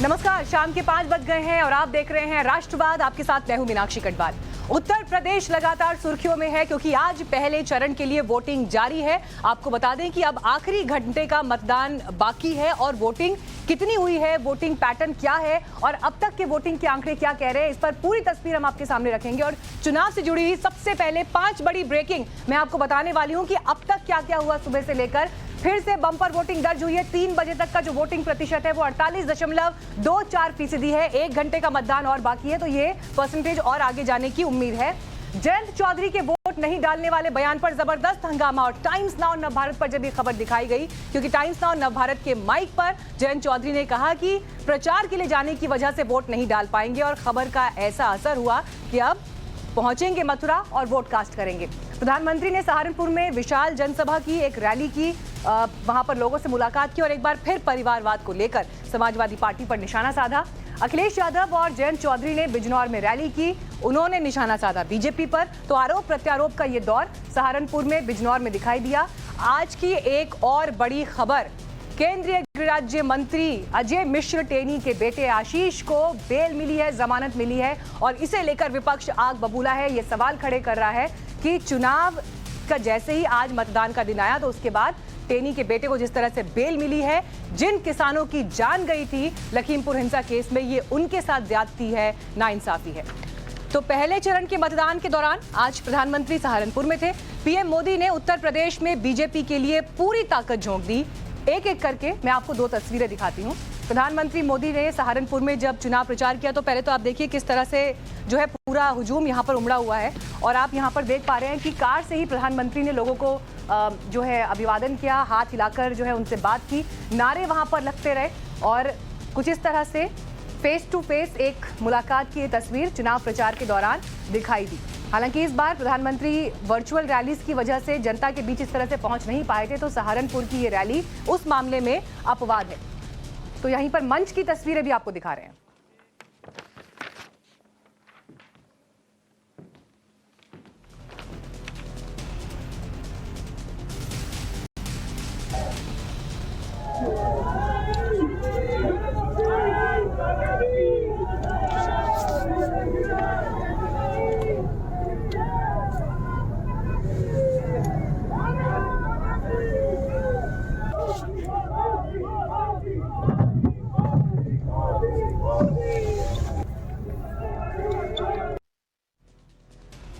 नमस्कार, शाम के 5 बज गए हैं और आप देख रहे हैं राष्ट्रवाद। आपके साथ मैं हूं मीनाक्षी कटवाल। उत्तर प्रदेश लगातार सुर्खियों में है क्योंकि आज पहले चरण के लिए वोटिंग जारी है। आपको बता दें कि अब आखिरी घंटे का मतदान बाकी है और वोटिंग कितनी हुई है, वोटिंग पैटर्न क्या है और अब तक के वोटिंग के आंकड़े क्या कह रहे हैं, इस पर पूरी तस्वीर हम आपके सामने रखेंगे। और चुनाव से जुड़ी हुई सबसे पहले 5 बड़ी ब्रेकिंग मैं आपको बताने वाली हूं कि अब तक क्या क्या हुआ सुबह से लेकर। फिर से बम्पर वोटिंग दर्ज हुई है। 3 बजे तक का जो वोटिंग प्रतिशत है वो 48.24% है। 1 घंटे का मतदान और बाकी है, तो ये परसेंटेज और आगे जाने की उम्मीद है। जयंत चौधरी के वोट नहीं डालने वाले बयान पर जबरदस्त हंगामा और टाइम्स नाउ नवभारत पर जब ये खबर दिखाई गई, क्योंकि टाइम्स नाउ नवभारत के माइक पर जयंत चौधरी ने कहा कि प्रचार के लिए जाने की वजह से वोट नहीं डाल पाएंगे और खबर का ऐसा असर हुआ कि अब पहुंचेंगे मथुरा और वोट कास्ट करेंगे। प्रधानमंत्री ने सहारनपुर में विशाल जनसभा की, एक रैली की, वहां पर लोगों से मुलाकात की और एक बार फिर परिवारवाद को लेकर समाजवादी पार्टी पर निशाना साधा। अखिलेश यादव और जयंत चौधरी ने बिजनौर में रैली की, उन्होंने निशाना साधा बीजेपी पर। तो आरोप प्रत्यारोप का ये दौर सहारनपुर में, बिजनौर में दिखाई दिया। आज की एक और बड़ी खबर, केंद्रीय गृह राज्य मंत्री अजय मिश्र टेनी के बेटे आशीष को बेल मिली है, जमानत मिली है और इसे लेकर विपक्ष आग बबूला है। ये सवाल खड़े कर रहा है कि चुनाव का जैसे ही आज मतदान का दिन आया तो उसके बाद टेनी के बेटे को जिस तरह से बेल मिली है, जिन किसानों की जान गई थी लखीमपुर हिंसा केस में, ये उनके साथ ज्यादती है, नाइंसाफी है। तो पहले चरण के मतदान के दौरान आज प्रधानमंत्री सहारनपुर में थे। पीएम मोदी ने उत्तर प्रदेश में बीजेपी के लिए पूरी ताकत झोंक दी। एक एक करके मैं आपको 2 तस्वीरें दिखाती हूँ। प्रधानमंत्री मोदी ने सहारनपुर में जब चुनाव प्रचार किया तो पहले तो आप देखिए किस तरह से जो है पूरा हुजूम यहाँ पर उमड़ा हुआ है और आप यहाँ पर देख पा रहे हैं कि कार से ही प्रधानमंत्री ने लोगों को जो है अभिवादन किया, हाथ हिलाकर जो है उनसे बात की, नारे वहाँ पर लगते रहे और कुछ इस तरह से फेस टू फेस एक मुलाकात की तस्वीर चुनाव प्रचार के दौरान दिखाई दी। हालांकि इस बार प्रधानमंत्री वर्चुअल रैलीज की वजह से जनता के बीच इस तरह से पहुंच नहीं पाए थे, तो सहारनपुर की ये रैली उस मामले में अपवाद है। तो यहीं पर मंच की तस्वीरें भी आपको दिखा रहे हैं।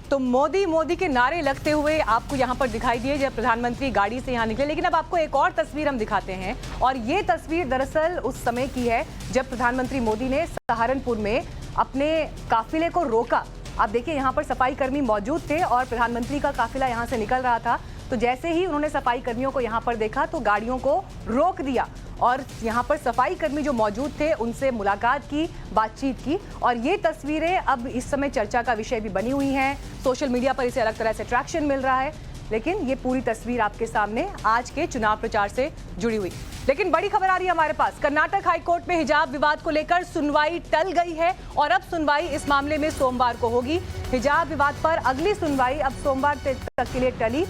तो मोदी मोदी के नारे लगते हुए आपको यहां पर दिखाई दिए जब प्रधानमंत्री गाड़ी से यहां निकले। लेकिन अब आपको एक और तस्वीर हम दिखाते हैं और ये तस्वीर दरअसल उस समय की है जब प्रधानमंत्री मोदी ने सहारनपुर में अपने काफिले को रोका। आप देखिए यहाँ पर सफाई कर्मी मौजूद थे और प्रधानमंत्री का काफिला यहाँ से निकल रहा था, तो जैसे ही उन्होंने सफाई कर्मियों को यहाँ पर देखा तो गाड़ियों को रोक दिया और यहाँ पर सफाई कर्मी जो मौजूद थे उनसे मुलाकात की, बातचीत की और ये तस्वीरें अब इस समय चर्चा का विषय भी बनी हुई हैं। सोशल मीडिया पर इसे अलग तरह से ट्रैक्शन मिल रहा है, लेकिन ये पूरी तस्वीर आपके सामने आज के चुनाव प्रचार से जुड़ी हुई। लेकिन बड़ी खबर आ रही है हमारे पास, कर्नाटक हाईकोर्ट में हिजाब विवाद को लेकर सुनवाई टल गई है और अब सुनवाई इस मामले में सोमवार को होगी। हिजाब विवाद पर अगली सुनवाई अब सोमवार तक के लिए टली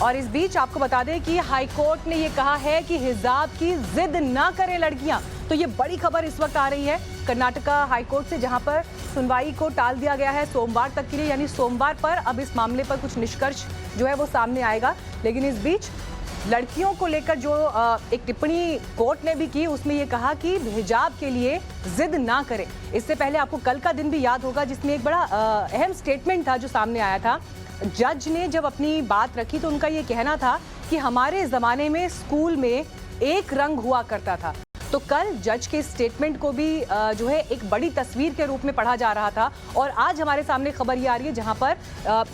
और इस बीच आपको बता दें कि हाईकोर्ट ने ये कहा है कि हिजाब की जिद ना करें लड़कियां। तो ये बड़ी खबर इस वक्त आ रही है कर्नाटका हाईकोर्ट से, जहां पर सुनवाई को टाल दिया गया है सोमवार तक के लिए, यानी सोमवार पर अब इस मामले पर कुछ निष्कर्ष जो है वो सामने आएगा। लेकिन इस बीच लड़कियों को लेकर जो एक टिप्पणी कोर्ट ने भी की, उसमें ये कहा कि हिजाब के लिए जिद ना करें। इससे पहले आपको कल का दिन भी याद होगा जिसमें एक बड़ा अहम स्टेटमेंट था जो सामने आया था। जज ने जब अपनी बात रखी तो उनका ये कहना था कि हमारे ज़माने में स्कूल में एक रंग हुआ करता था। तो कल जज के स्टेटमेंट को भी जो है एक बड़ी तस्वीर के रूप में पढ़ा जा रहा था और आज हमारे सामने खबर ये आ रही है जहां पर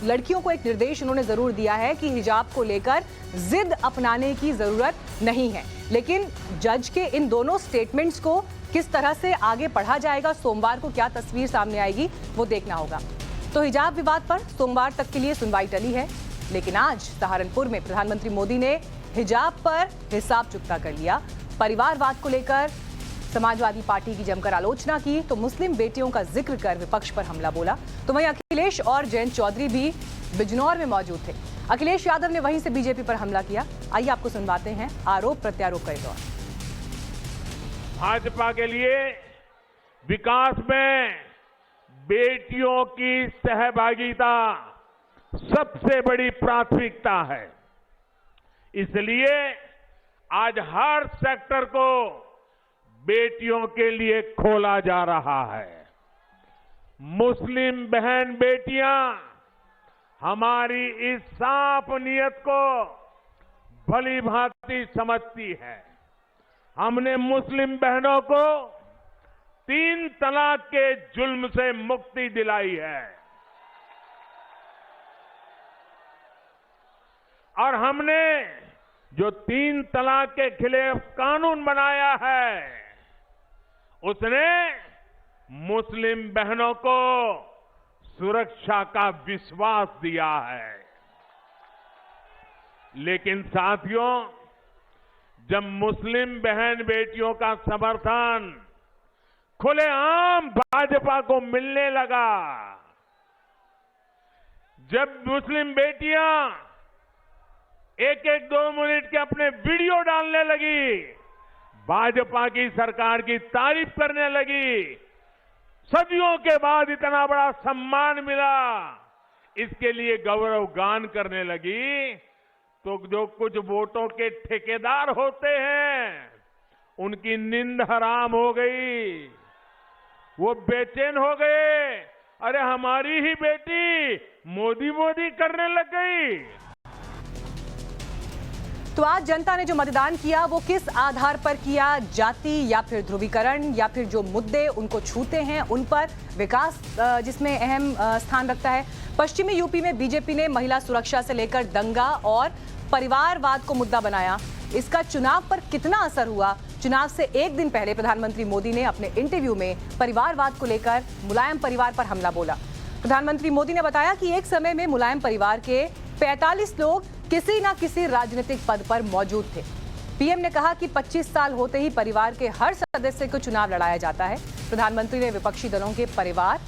लड़कियों को एक निर्देश उन्होंने ज़रूर दिया है कि हिजाब को लेकर जिद अपनाने की ज़रूरत नहीं है। लेकिन जज के इन दोनों स्टेटमेंट्स को किस तरह से आगे पढ़ा जाएगा, सोमवार को क्या तस्वीर सामने आएगी वो देखना होगा। तो हिजाब विवाद पर सोमवार तक के लिए सुनवाई टली है, लेकिन आज सहारनपुर में प्रधानमंत्री मोदी ने हिजाब पर हिसाब चुकता कर लिया। परिवारवाद को लेकर समाजवादी पार्टी की जमकर आलोचना की तो मुस्लिम बेटियों का जिक्र कर विपक्ष पर हमला बोला। तो वहीं अखिलेश और जयंत चौधरी भी बिजनौर में मौजूद थे। अखिलेश यादव ने वहीं से बीजेपी पर हमला किया। आइए आपको सुनवाते हैं आरोप प्रत्यारोप का दौर। भाजपा के लिए विकास में बेटियों की सहभागिता सबसे बड़ी प्राथमिकता है। इसलिए आज हर सेक्टर को बेटियों के लिए खोला जा रहा है। मुस्लिम बहन बेटियां हमारी इस साफ नियत को भली भांति समझती है। हमने मुस्लिम बहनों को 3 तलाक के जुल्म से मुक्ति दिलाई है और हमने जो 3 तलाक के खिलाफ कानून बनाया है उसने मुस्लिम बहनों को सुरक्षा का विश्वास दिया है। लेकिन साथियों, जब मुस्लिम बहन बेटियों का समर्थन खुलेआम भाजपा को मिलने लगा, जब मुस्लिम बेटियां एक 2 मिनट के अपने वीडियो डालने लगी, भाजपा की सरकार की तारीफ करने लगी, सदियों के बाद इतना बड़ा सम्मान मिला, इसके लिए गौरव गान करने लगी, तो जो कुछ वोटों के ठेकेदार होते हैं उनकी नींद हराम हो गई, वो बेचैन हो गए। अरे हमारी ही बेटी मोदी मोदी करने लग गई। तो आज जनता ने जो मतदान किया वो किस आधार पर किया? जाति या फिर ध्रुवीकरण या फिर जो मुद्दे उनको छूते हैं उन पर? विकास जिसमें अहम स्थान रखता है। पश्चिमी यूपी में बीजेपी ने महिला सुरक्षा से लेकर दंगा और परिवारवाद को मुद्दा बनाया। इसका चुनाव पर कितना असर हुआ? चुनाव से एक दिन पहले प्रधानमंत्री मोदी ने अपने इंटरव्यू में परिवारवाद को लेकर मुलायम परिवार पर हमला बोला। प्रधानमंत्री मोदी ने बताया कि एक समय में मुलायम परिवार के 45 लोग किसी न किसी राजनीतिक पद पर मौजूद थे। पीएम ने कहा कि 25 साल होते ही परिवार के हर सदस्य को चुनाव लड़ाया जाता है। प्रधानमंत्री ने विपक्षी दलों के परिवार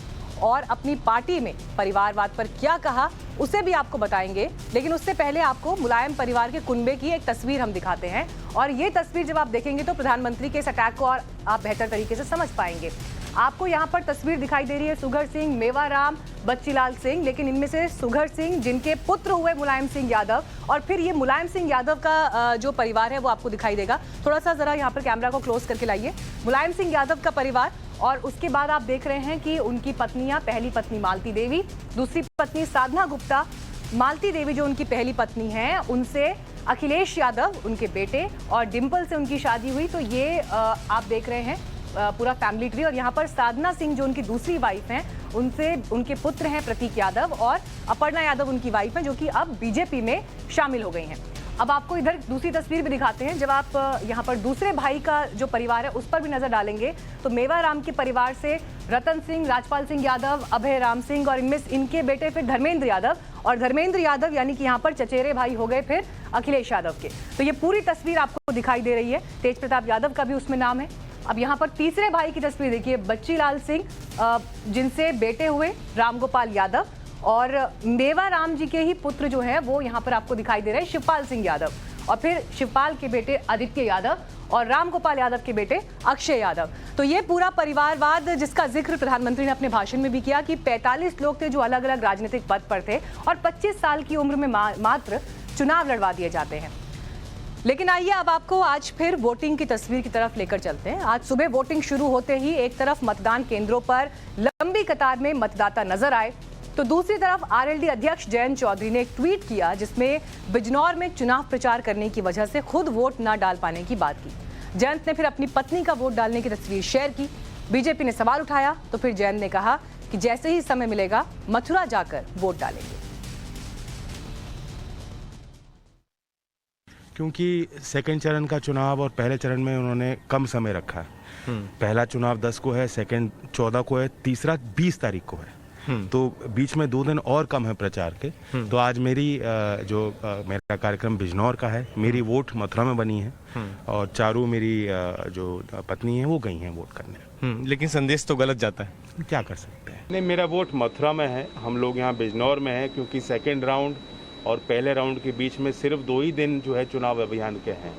और अपनी पार्टी में परिवारवाद पर क्या कहा उसे भी आपको बताएंगे, लेकिन उससे पहले आपको मुलायम परिवार के कुनबे की एक तस्वीर हम दिखाते हैं और ये तस्वीर जब आप देखेंगे तो प्रधानमंत्री के इस अटैक को और आप बेहतर तरीके से समझ पाएंगे। आपको यहाँ पर तस्वीर दिखाई दे रही है सुघर सिंह, मेवाराम, बच्चीलाल सिंह, लेकिन इनमें से सुघर सिंह जिनके पुत्र हुए मुलायम सिंह यादव, और फिर ये मुलायम सिंह यादव का जो परिवार है वो आपको दिखाई देगा। थोड़ा सा जरा यहाँ पर कैमरा को क्लोज करके लाइए। मुलायम सिंह यादव का परिवार, और उसके बाद आप देख रहे हैं कि उनकी पत्नियां, पहली पत्नी मालती देवी, दूसरी पत्नी साधना गुप्ता। मालती देवी जो उनकी पहली पत्नी हैं, उनसे अखिलेश यादव उनके बेटे और डिंपल से उनकी शादी हुई। तो ये आप देख रहे हैं पूरा फैमिली ट्री। और यहाँ पर साधना सिंह जो उनकी दूसरी वाइफ हैं, उनसे उनके पुत्र हैं प्रतीक यादव, और अपर्णा यादव उनकी वाइफ हैं जो कि अब बीजेपी में शामिल हो गई हैं। अब आपको इधर दूसरी तस्वीर भी दिखाते हैं। जब आप यहाँ पर दूसरे भाई का जो परिवार है उस पर भी नजर डालेंगे तो मेवाराम के परिवार से रतन सिंह, राजपाल सिंह यादव, अभय राम सिंह और इनमें इनके बेटे फिर धर्मेंद्र यादव, और धर्मेंद्र यादव यानी कि यहाँ पर चचेरे भाई हो गए फिर अखिलेश यादव के। तो ये पूरी तस्वीर आपको दिखाई दे रही है। तेज प्रताप यादव का भी उसमें नाम है। अब यहाँ पर तीसरे भाई की तस्वीर देखिए, बच्चीलाल सिंह, जिनसे बेटे हुए रामगोपाल यादव, और मेवाराम जी के ही पुत्र जो है वो यहाँ पर आपको दिखाई दे रहे हैं शिवपाल सिंह यादव, और फिर शिवपाल के बेटे आदित्य यादव और रामगोपाल यादव के बेटे अक्षय यादव। तो ये पूरा परिवारवाद जिसका जिक्र प्रधानमंत्री ने अपने भाषण में भी किया कि 45 लोग थे जो अलग अलग राजनीतिक पद पर थे और 25 साल की उम्र में मात्र चुनाव लड़वा दिए जाते हैं। लेकिन आइए अब आपको आज फिर वोटिंग की तस्वीर की तरफ लेकर चलते हैं। आज सुबह वोटिंग शुरू होते ही एक तरफ मतदान केंद्रों पर लंबी कतार में मतदाता नजर आए, तो दूसरी तरफ आरएलडी अध्यक्ष जयंत चौधरी ने एक ट्वीट किया जिसमें बिजनौर में चुनाव प्रचार करने की वजह से खुद वोट न डाल पाने की बात की। जयंत ने फिर अपनी पत्नी का वोट डालने की तस्वीर शेयर की। बीजेपी ने सवाल उठाया तो फिर जयंत ने कहा कि जैसे ही समय मिलेगा मथुरा जाकर वोट डालेंगे। क्योंकि सेकंड चरण का चुनाव और पहले चरण में उन्होंने कम समय रखा है। पहला चुनाव 10 को है, सेकंड 14 को है, तीसरा 20 तारीख को है। तो बीच में 2 दिन और कम है प्रचार के। तो आज मेरा कार्यक्रम बिजनौर का है। मेरी वोट मथुरा में बनी है और चारों मेरी जो पत्नी है वो गई हैं वोट करने। लेकिन संदेश तो गलत जाता है, क्या कर सकते हैं। नहीं, मेरा वोट मथुरा में है, हम लोग यहाँ बिजनौर में है, क्योंकि सेकेंड राउंड और पहले राउंड के बीच में सिर्फ 2 ही दिन जो है चुनाव अभियान के हैं।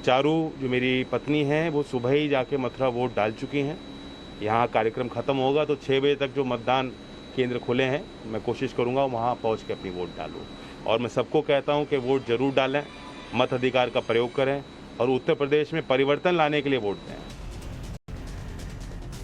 चारों जो मेरी पत्नी हैं वो सुबह ही जाके मथुरा वोट डाल चुकी हैं। यहाँ कार्यक्रम खत्म होगा तो 6 बजे तक जो मतदान केंद्र खुले हैं मैं कोशिश करूँगा वहाँ पहुँच के अपनी वोट डालूँ। और मैं सबको कहता हूँ कि वोट जरूर डालें, मताधिकार का प्रयोग करें और उत्तर प्रदेश में परिवर्तन लाने के लिए वोट दें।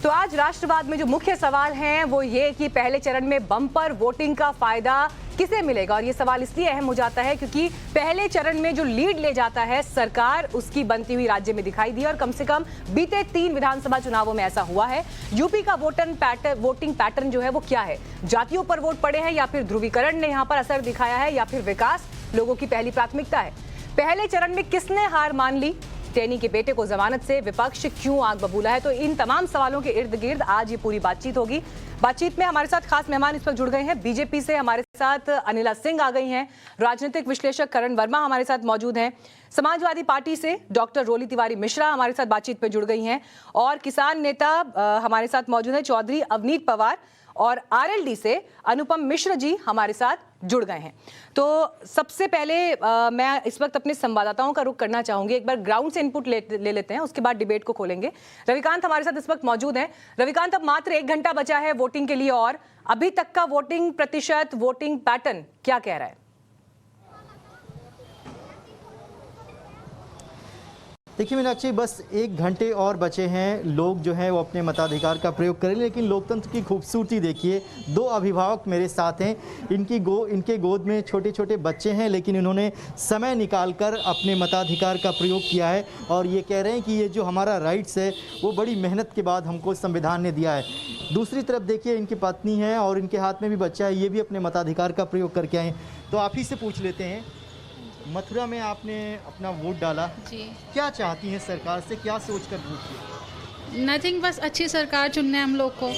तो आज राष्ट्रवाद में जो मुख्य सवाल हैं वो ये कि पहले चरण में बम्पर वोटिंग का फायदा किसे मिलेगा, और ये सवाल इसलिए अहम हो जाता है क्योंकि पहले चरण में जो लीड ले जाता है सरकार, उसकी बनती हुई राज्य में दिखाई दी और कम से कम बीते 3 विधानसभा चुनावों में ऐसा हुआ है। यूपी का वोटिंग पैटर्न जो है वो क्या है, जातियों पर वोट पड़े हैं या फिर ध्रुवीकरण ने यहाँ पर असर दिखाया है या फिर विकास लोगों की पहली प्राथमिकता है। पहले चरण में किसने हार मान ली, टेनी के बेटे को जमानत से विपक्ष क्यों आग बबूला है, तो इन तमाम सवालों के इर्द गिर्द आज ये पूरी बातचीत होगी। बातचीत में हमारे साथ खास मेहमान इस वक्त जुड़ गए हैं। बीजेपी से हमारे साथ अनिला सिंह आ गई हैं, राजनीतिक विश्लेषक करण वर्मा हमारे साथ मौजूद हैं, समाजवादी पार्टी से डॉक्टर रोली तिवारी मिश्रा हमारे साथ बातचीत में जुड़ गई हैं और किसान नेता हमारे साथ मौजूद हैं चौधरी अवनीत पवार, और आरएलडी से अनुपम मिश्र जी हमारे साथ जुड़ गए हैं। तो सबसे पहले मैं इस वक्त अपने संवाददाताओं का रुख करना चाहूंगी, एक बार ग्राउंड से इनपुट ले लेते हैं, उसके बाद डिबेट को खोलेंगे। रविकांत हमारे साथ इस वक्त मौजूद हैं। रविकांत, अब मात्र 1 घंटा बचा है वोटिंग के लिए और अभी तक का वोटिंग प्रतिशत, वोटिंग पैटर्न क्या कह रहा है? देखिए मीनाक्षी, बस 1 घंटे और बचे हैं, लोग जो हैं वो अपने मताधिकार का प्रयोग करें। लेकिन लोकतंत्र की खूबसूरती देखिए, 2 अभिभावक मेरे साथ हैं, इनके गोद में छोटे छोटे बच्चे हैं, लेकिन इन्होंने समय निकालकर अपने मताधिकार का प्रयोग किया है और ये कह रहे हैं कि ये जो हमारा राइट्स है वो बड़ी मेहनत के बाद हमको संविधान ने दिया है। दूसरी तरफ देखिए, इनकी पत्नी है और इनके हाथ में भी बच्चा है, ये भी अपने मताधिकार का प्रयोग करके आए। तो आप ही से पूछ लेते हैं, मथुरा में आपने अपना वोट डाला जी, क्या चाहती हैं सरकार से, क्या सोचकर वोट किया? नथिंग, बस अच्छी सरकार चुनने हम लोग को,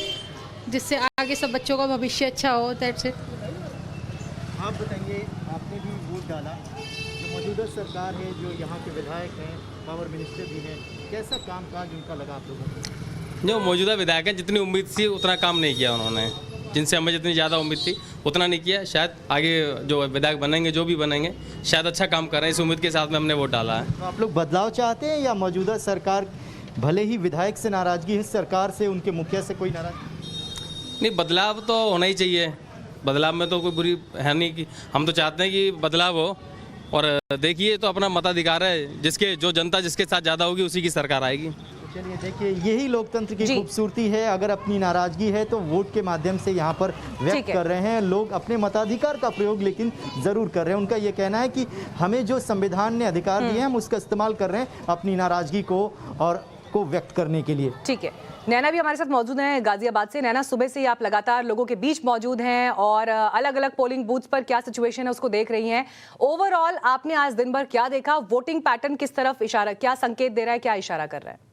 जिससे आगे सब बच्चों का भविष्य अच्छा हो। That's it. आप बताइए, आपने भी वोट डाला, जो मौजूदा सरकार है, जो यहाँ के विधायक हैं, पावर मिनिस्टर भी हैं, कैसा कामकाज उनका लगा आप लोगों को? जो मौजूदा विधायक हैं, जितनी उम्मीद थी उतना काम नहीं किया उन्होंने, जिनसे हमें जितनी ज़्यादा उम्मीद थी उतना नहीं किया। शायद आगे जो विधायक बनेंगे, जो भी बनेंगे, शायद अच्छा काम कर रहे हैं, इस उम्मीद के साथ में हमने वोट डाला है। तो आप लोग बदलाव चाहते हैं या मौजूदा सरकार, भले ही विधायक से नाराज़गी है, सरकार से, उनके मुखिया से कोई नाराज़गी नहीं? बदलाव तो होना ही चाहिए, बदलाव में तो कोई बुरी है नहीं कि हम तो चाहते हैं कि बदलाव हो। और देखिए, तो अपना मताधिकार है, जिसके जो जनता जिसके साथ ज़्यादा होगी उसी की सरकार आएगी। चलिए देखिए, यही लोकतंत्र की खूबसूरती है। अगर अपनी नाराजगी है तो वोट के माध्यम से यहाँ पर व्यक्त कर रहे हैं लोग अपने मताधिकार का प्रयोग, लेकिन जरूर कर रहे हैं। उनका ये कहना है कि हमें जो संविधान ने अधिकार दिए हैं हम उसका इस्तेमाल कर रहे हैं अपनी नाराजगी को व्यक्त करने के लिए। ठीक है, नैना भी हमारे साथ मौजूद हैं गाजियाबाद से। नैना, सुबह से ही आप लगातार लोगों के बीच मौजूद हैं और अलग अलग पोलिंग बूथ्स पर क्या सिचुएशन है उसको देख रही हैं। ओवरऑल आपने आज दिन भर क्या देखा, वोटिंग पैटर्न किस तरफ इशारा, क्या संकेत दे रहा है, क्या इशारा कर रहा है?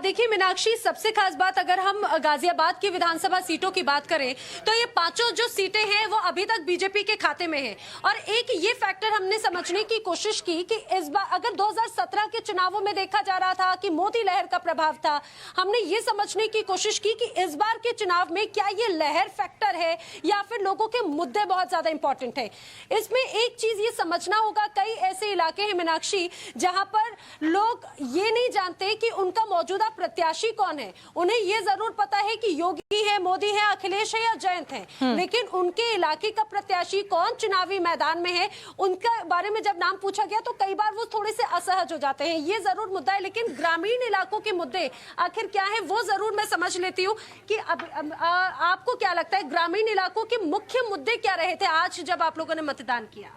देखिए मीनाक्षी, सबसे खास बात अगर हम गाजियाबाद की विधानसभा सीटों की बात करें तो ये 5 जो सीटें हैं वो अभी तक बीजेपी के खाते में हैं। और एक ये फैक्टर हमने समझने की कोशिश की कि इस बार अगर 2017 के चुनावों में देखा जा रहा था कि मोदी लहर का प्रभाव था, हमने ये समझने की कोशिश की कि इस बार के चुनाव में क्या ये लहर फैक्टर है या फिर लोगों के मुद्दे बहुत ज्यादा इंपॉर्टेंट है। इसमें एक चीज ये समझना होगा, कई ऐसे इलाके हैं मीनाक्षी जहां पर लोग ये नहीं जानते कि उनका मौजूदा प्रत्याशी कौन है। उन्हें यह जरूर पता है कि योगी है, मोदी है, अखिलेश है या जयंत है, लेकिन उनके इलाके का प्रत्याशी कौन चुनावी मैदान में है, उनके बारे में जब नाम पूछा गया तो कई बार वो थोड़े से असहज हो जाते हैं। ये जरूर मुद्दा है, लेकिन ग्रामीण इलाकों के मुद्दे आखिर क्या है वो जरूर मैं समझ लेती हूँ कि आपको क्या लगता है ग्रामीण इलाकों के मुख्य मुद्दे क्या रहे थे आज जब आप लोगों ने मतदान किया?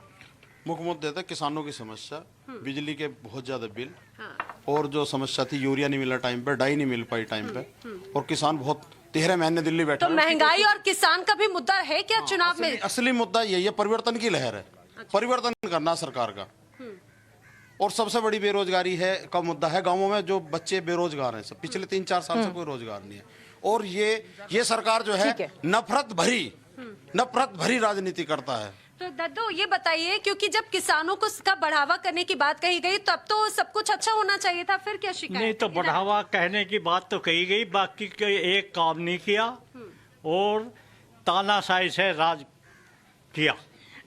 मुख्य मुद्दे थे किसानों की समस्या, बिजली के बहुत ज्यादा बिल, और जो समस्या थी यूरिया नहीं मिला टाइम पे, डाई नहीं मिल पाई टाइम पे, और किसान बहुत 13 महीने दिल्ली बैठे। तो महंगाई और किसान का भी मुद्दा है क्या चुनाव में? असली मुद्दा यही है, परिवर्तन की लहर है। परिवर्तन करना सरकार का। और सबसे बड़ी बेरोजगारी है का मुद्दा है, गाँवों में जो बच्चे बेरोजगार हैं, सब पिछले 3-4 साल से कोई रोजगार नहीं है। और ये सरकार जो है नफरत भरी राजनीति करता है। तो दद्दू ये बताइए, क्योंकि जब किसानों को इसका बढ़ावा करने की बात कही गई तब तो सब कुछ अच्छा होना चाहिए था, फिर क्या शिकायत? नहीं तो बढ़ावा कहने की बात तो कही गई, बाकी एक काम नहीं किया और तानाशाही से राज किया।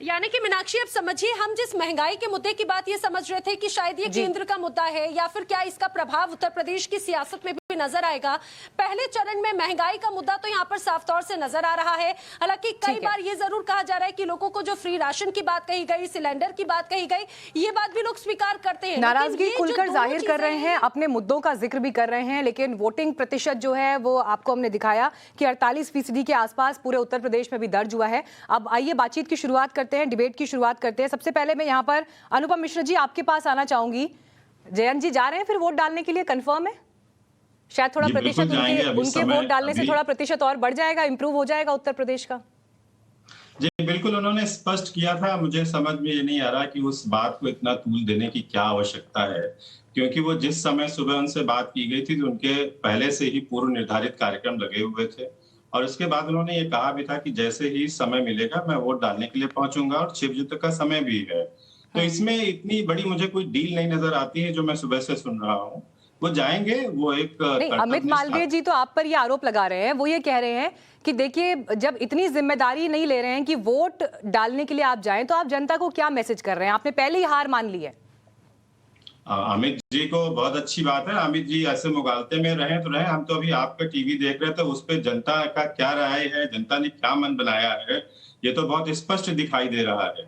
यानी कि मीनाक्षी, अब समझिए, हम जिस महंगाई के मुद्दे की बात ये समझ रहे थे कि शायद ये केंद्र का मुद्दा है या फिर क्या इसका प्रभाव उत्तर प्रदेश की सियासत में भी नजर आएगा। पहले चरण में महंगाई का मुद्दा तो यहाँ पर साफ तौर से नजर आ रहा है। हालांकि कई बार ये जरूर कहा जा रहा है कि लोगों को जो फ्री राशन की बात कही गई, सिलेंडर की बात कही गई, ये बात भी लोग स्वीकार करते हैं, नाराजगी खुलकर जाहिर कर रहे हैं, अपने मुद्दों का जिक्र भी कर रहे हैं। लेकिन वोटिंग प्रतिशत जो है वो आपको हमने दिखाया कि 48% के आसपास पूरे उत्तर प्रदेश में भी दर्ज हुआ है। अब आइए बातचीत की शुरुआत करते हैं, डिबेट की शुरुआत करते हैं। सबसे पहले मैं यहाँ पर अनुपम मिश्रा जी आपके पास आना चाहूंगी। जयंत जी जा रहे हैं फिर वोट डालने के लिए, कंफर्म है? शायद थोड़ा प्रतिशत उनके वोट डालने से थोड़ा प्रतिशत और बढ़ जाएगा, इंप्रूव हो जाएगा उत्तर प्रदेश का। जी बिल्कुल, उन्होंने स्पष्ट किया था। मुझे समझ में ये नहीं आ रहा कि उस बात को इतना तूल देने की क्या आवश्यकता है, क्योंकि वो जिस समय सुबह उनसे बात की गई थी तो उनके पहले से ही पूर्व निर्धारित कार्यक्रम लगे हुए थे और उसके बाद उन्होंने ये कहा भी था कि जैसे ही समय मिलेगा मैं वोट डालने के लिए पहुंचूंगा और 6 बजे तक का समय भी है। तो इसमें इतनी बड़ी मुझे कोई डील नहीं नजर आती है जो मैं सुबह से सुन रहा हूँ। वो जाएंगे, वो एक नहीं, अमित मालवीय जी तो आप पर ये आरोप लगा रहे हैं, वो ये कह रहे हैं कि देखिए जब इतनी जिम्मेदारी नहीं ले रहे हैं कि वोट डालने के लिए आप जाएं तो आप जनता को क्या मैसेज कर रहे हैं? आपने पहले ही हार मान ली है। अमित जी को बहुत अच्छी बात है, अमित जी ऐसे मुगालते में रहे तो रहे। हम तो अभी आपका टीवी देख रहे थे, उस पर जनता का क्या राय है, जनता ने क्या मन बनाया है, ये तो बहुत स्पष्ट दिखाई दे रहा है।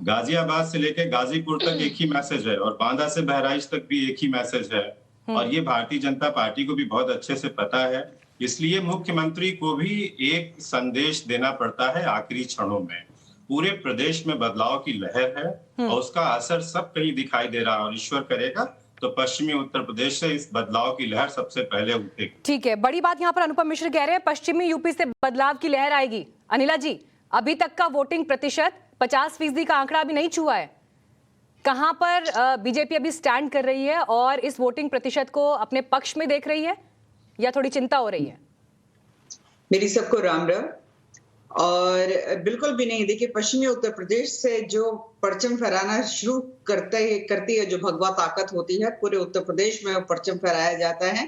गाजियाबाद से लेकर गाजीपुर तक एक ही मैसेज है और बांदा से बहराइच तक भी एक ही मैसेज है और ये भारतीय जनता पार्टी को भी बहुत अच्छे से पता है। इसलिए मुख्यमंत्री को भी एक संदेश देना पड़ता है आखिरी क्षणों में। पूरे प्रदेश में बदलाव की लहर है और उसका असर सब कहीं दिखाई दे रहा है और ईश्वर करेगा तो पश्चिमी उत्तर प्रदेश से इस बदलाव की लहर सबसे पहले उठेगी। ठीक है, बड़ी बात यहाँ पर अनुपम मिश्र कह रहे हैं पश्चिमी यूपी से बदलाव की लहर आएगी। अनिला जी, अभी तक का वोटिंग प्रतिशत 50% का आंकड़ा अभी नहीं छुआ है। कहां पर बीजेपी अभी स्टैंड कर रही है और इस वोटिंग प्रतिशत को अपने पक्ष में देख रही है या थोड़ी चिंता हो रही है? मेरी सबको राम राम। और बिल्कुल भी नहीं, देखिए पश्चिमी उत्तर प्रदेश से जो परचम फहराना शुरू करती है जो भगवा ताकत होती है, पूरे उत्तर प्रदेश में वो परचम फहराया जाता है।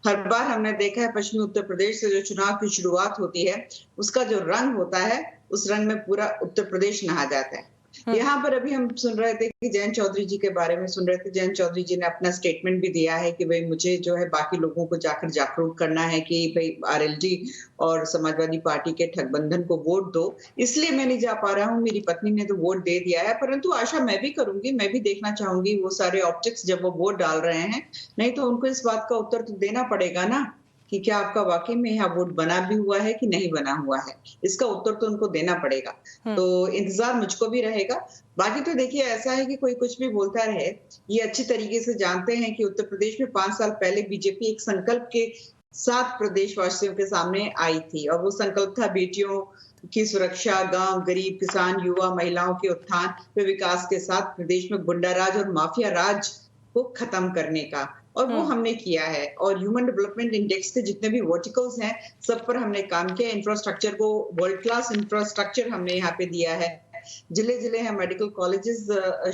हर बार हमने देखा है पश्चिमी उत्तर प्रदेश से जो चुनाव की शुरुआत होती है उसका जो रंग होता है उस रंग में पूरा उत्तर प्रदेश नहा जाता है। यहाँ पर अभी हम सुन रहे थे कि जयंत चौधरी जी के बारे में सुन रहे थे। जयंत चौधरी जी ने अपना स्टेटमेंट भी दिया है कि भाई मुझे जो है बाकी लोगों को जाकर जागरूक करना है कि भाई आरएलडी और समाजवादी पार्टी के ठगबंधन को वोट दो, इसलिए मैं नहीं जा पा रहा हूँ। मेरी पत्नी ने तो वोट दे दिया है, परंतु आशा मैं भी करूंगी, मैं भी देखना चाहूंगी वो सारे ऑब्जेक्ट्स जब वो वोट डाल रहे हैं। नहीं तो उनको इस बात का उत्तर तो देना पड़ेगा ना कि क्या आपका वाकई में यहाँ वोट बना भी हुआ है कि नहीं बना हुआ है, इसका उत्तर तो उनको देना पड़ेगा। तो इंतजार मुझको भी रहेगा। बाकी तो देखिए ऐसा है कि कोई कुछ भी बोलता रहे, ये अच्छी तरीके से जानते हैं कि उत्तर प्रदेश में 5 साल पहले बीजेपी एक संकल्प के साथ प्रदेशवासियों के सामने आई थी और वो संकल्प था बेटियों की सुरक्षा, गांव, गरीब, किसान, युवा, महिलाओं के उत्थान व विकास के साथ प्रदेश में गुंडाराज और माफिया राज को खत्म करने का, और वो हमने किया है। और ह्यूमन डेवलपमेंट इंडेक्स के जितने भी वर्टिकल्स हैं सब पर हमने काम किया। इंफ्रास्ट्रक्चर को वर्ल्ड क्लास इंफ्रास्ट्रक्चर हमने यहाँ पे दिया है। जिले जिले हैं मेडिकल कॉलेजेस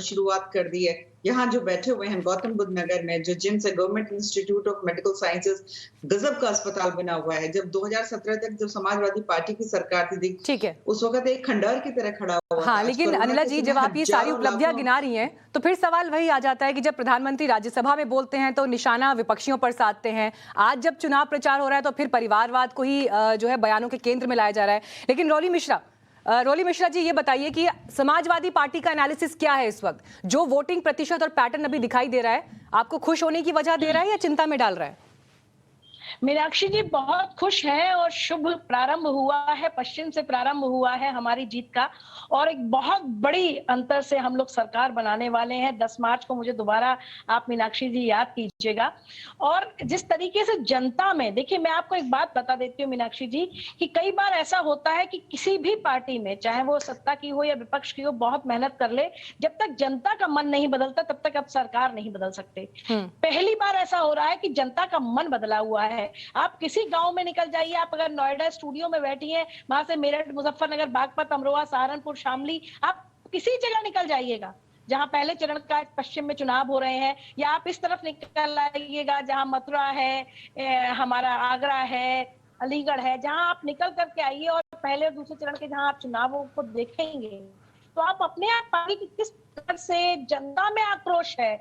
शुरुआत कर दी है। यहाँ जो बैठे हुए हैं गौतम बुद्ध नगर में जो जिम्स है, government institute of medical sciences, गजब का अस्पताल बना हुआ है। जब 2017 तक जब समाजवादी पार्टी की सरकार थी, ठीक है, उस वक्त एक खंडहर की तरह खड़ा हुआ था। हाँ, लेकिन अनिला जी जब आप ये सारी उपलब्धियां गिना रही हैं तो फिर सवाल वही आ जाता है कि जब प्रधानमंत्री राज्यसभा में बोलते हैं तो निशाना विपक्षियों पर साधते हैं। आज जब चुनाव प्रचार हो रहा है तो फिर परिवारवाद को ही जो है बयानों के केंद्र में लाया जा रहा है। लेकिन रोली मिश्रा जी ये बताइए कि समाजवादी पार्टी का एनालिसिस क्या है इस वक्त? जो वोटिंग प्रतिशत और पैटर्न अभी दिखाई दे रहा है, आपको खुश होने की वजह दे रहा है या चिंता में डाल रहा है? मीनाक्षी जी बहुत खुश है और शुभ प्रारंभ हुआ है, पश्चिम से प्रारंभ हुआ है हमारी जीत का और एक बहुत बड़ी अंतर से हम लोग सरकार बनाने वाले हैं। 10 मार्च को मुझे दोबारा आप मीनाक्षी जी याद कीजिएगा। और जिस तरीके से जनता में, देखिए मैं आपको एक बात बता देती हूँ मीनाक्षी जी कि कई बार ऐसा होता है कि किसी भी पार्टी में, चाहे वो सत्ता की हो या विपक्ष की हो, बहुत मेहनत कर ले, जब तक जनता का मन नहीं बदलता तब तक आप सरकार नहीं बदल सकते। पहली बार ऐसा हो रहा है कि जनता का मन बदला हुआ है। आप किसी गांव में निकल जाइए, आप अगर नोएडा स्टूडियो में बैठी हैं, वहां से मेरठ, मुजफ्फरनगर, बागपत, अमरोहा, सहारनपुर, शामली, आप किसी जगह निकल जाइएगा जहां पहले चरण का पश्चिम में चुनाव हो रहे हैं, या आप इस तरफ निकल आइएगा जहां मथुरा है, हमारा आगरा है, अलीगढ़ है, जहां आप निकल करके आइए और पहले और दूसरे चरण के जहां आप चुनावों को देखेंगे तो आप अपने आप पाएंगे कि किस तरह से जनता में आक्रोश है।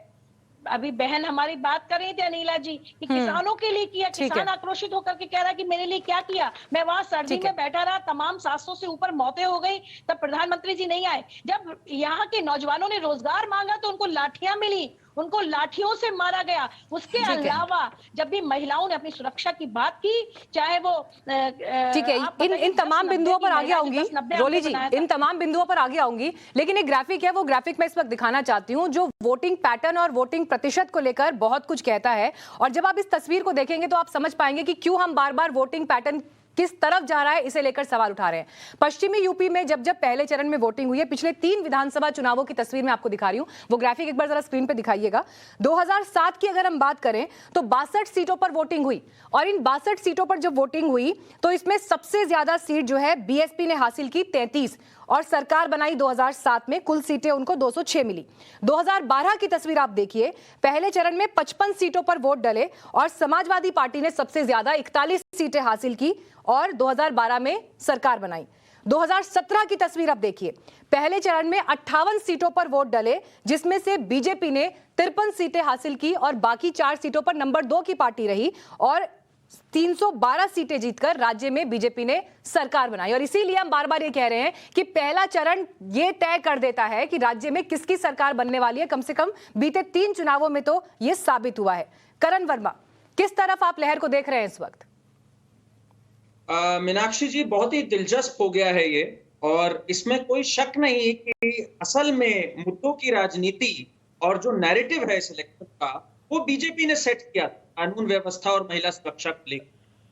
अभी बहन हमारी बात कर रही थी अनिला जी कि किसानों के लिए किया, किसान आक्रोशित होकर के कह रहा है कि मेरे लिए क्या किया। मैं वहां सर्दी में बैठा रहा, तमाम 700 से ऊपर मौतें हो गई, तब प्रधानमंत्री जी नहीं आए। जब यहाँ के नौजवानों ने रोजगार मांगा तो उनको लाठियां मिली, उनको लाठियों से मारा गया। उसके अलावा जब भी महिलाओं ने अपनी सुरक्षा की बात की, चाहे वो ठीक है, इन तमाम बिंदुओं पर आगे आऊंगी रोली जी, इन तमाम बिंदुओं पर आगे आऊंगी, लेकिन एक ग्राफिक है, वो ग्राफिक मैं इस वक्त दिखाना चाहती हूं जो वोटिंग पैटर्न और वोटिंग प्रतिशत को लेकर बहुत कुछ कहता है। और जब आप इस तस्वीर को देखेंगे तो आप समझ पाएंगे कि क्यों हम बार बार वोटिंग पैटर्न किस तरफ जा रहा है इसे लेकर सवाल उठा रहे हैं। पश्चिमी यूपी में जब पहले चरण में वोटिंग हुई है, पिछले 3 विधानसभा चुनावों की तस्वीर मैं आपको दिखा रही हूं, वो ग्राफिक एक बार जरा स्क्रीन पे दिखाइएगा। 2007 की अगर हम बात करें तो 62 सीटों पर वोटिंग हुई, और इन 62 सीटों पर जब वोटिंग हुई तो इसमें सबसे ज्यादा सीट जो है बीएसपी ने हासिल की 33, और सरकार बनाई 2007 में, कुल सीटें उनको 206 मिली। 2012 की तस्वीर आप देखिए, पहले चरण में 55 सीटों पर वोट डले और समाजवादी पार्टी ने सबसे ज्यादा 41 सीटें हासिल की और 2012 में सरकार बनाई। 2017 की तस्वीर आप देखिए, पहले चरण में 58 सीटों पर वोट डले, जिसमें से बीजेपी ने 53 सीटें हासिल की और बाकी 4 सीटों पर नंबर 2 की पार्टी रही और 312 सीटें जीतकर राज्य में बीजेपी ने सरकार बनाई। और इसीलिए हम बार बार ये कह रहे हैं कि पहला चरण ये तय कर देता है कि राज्य में किसकी सरकार बनने वाली है। कम से कम बीते 3 चुनावों में तो ये साबित हुआ है। करण वर्मा, किस तरफ आप लहर को देख रहे हैं इस वक्त? मीनाक्षी जी, बहुत ही दिलचस्प हो गया है ये, और इसमें कोई शक नहीं कि असल में मुद्दों की राजनीति और जो नैरेटिव है इस इलेक्शन का, वो बीजेपी ने सेट किया कानून व्यवस्था और महिला सुरक्षा को लेकर।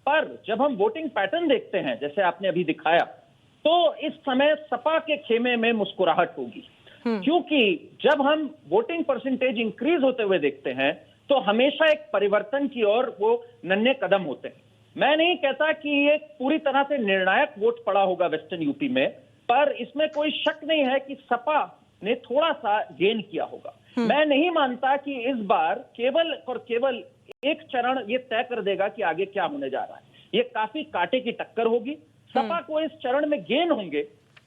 पर जब हम वोटिंग पैटर्न देखते हैं, जैसे आपने अभी दिखाया, तो इस समय सपा के खेमे में मुस्कुराहट होगी, क्योंकि जब हम वोटिंग परसेंटेज इंक्रीज होते हुए देखते हैं तो हमेशा एक परिवर्तन की ओर वो नन्हे कदम होते हैं। मैं नहीं कहता कि ये पूरी तरह से निर्णायक वोट पड़ा होगा वेस्टर्न यूपी में, पर इसमें कोई शक नहीं है कि सपा ने थोड़ा सा गेन किया होगा। मैं नहीं मानता कि इस बार केवल और केवल एक चरण ये तय कर देगा कि आगे क्या होने जा रहा है। ये काफी कांटे की टक्कर होगी। सपा को इस चरण में गेन होंगे,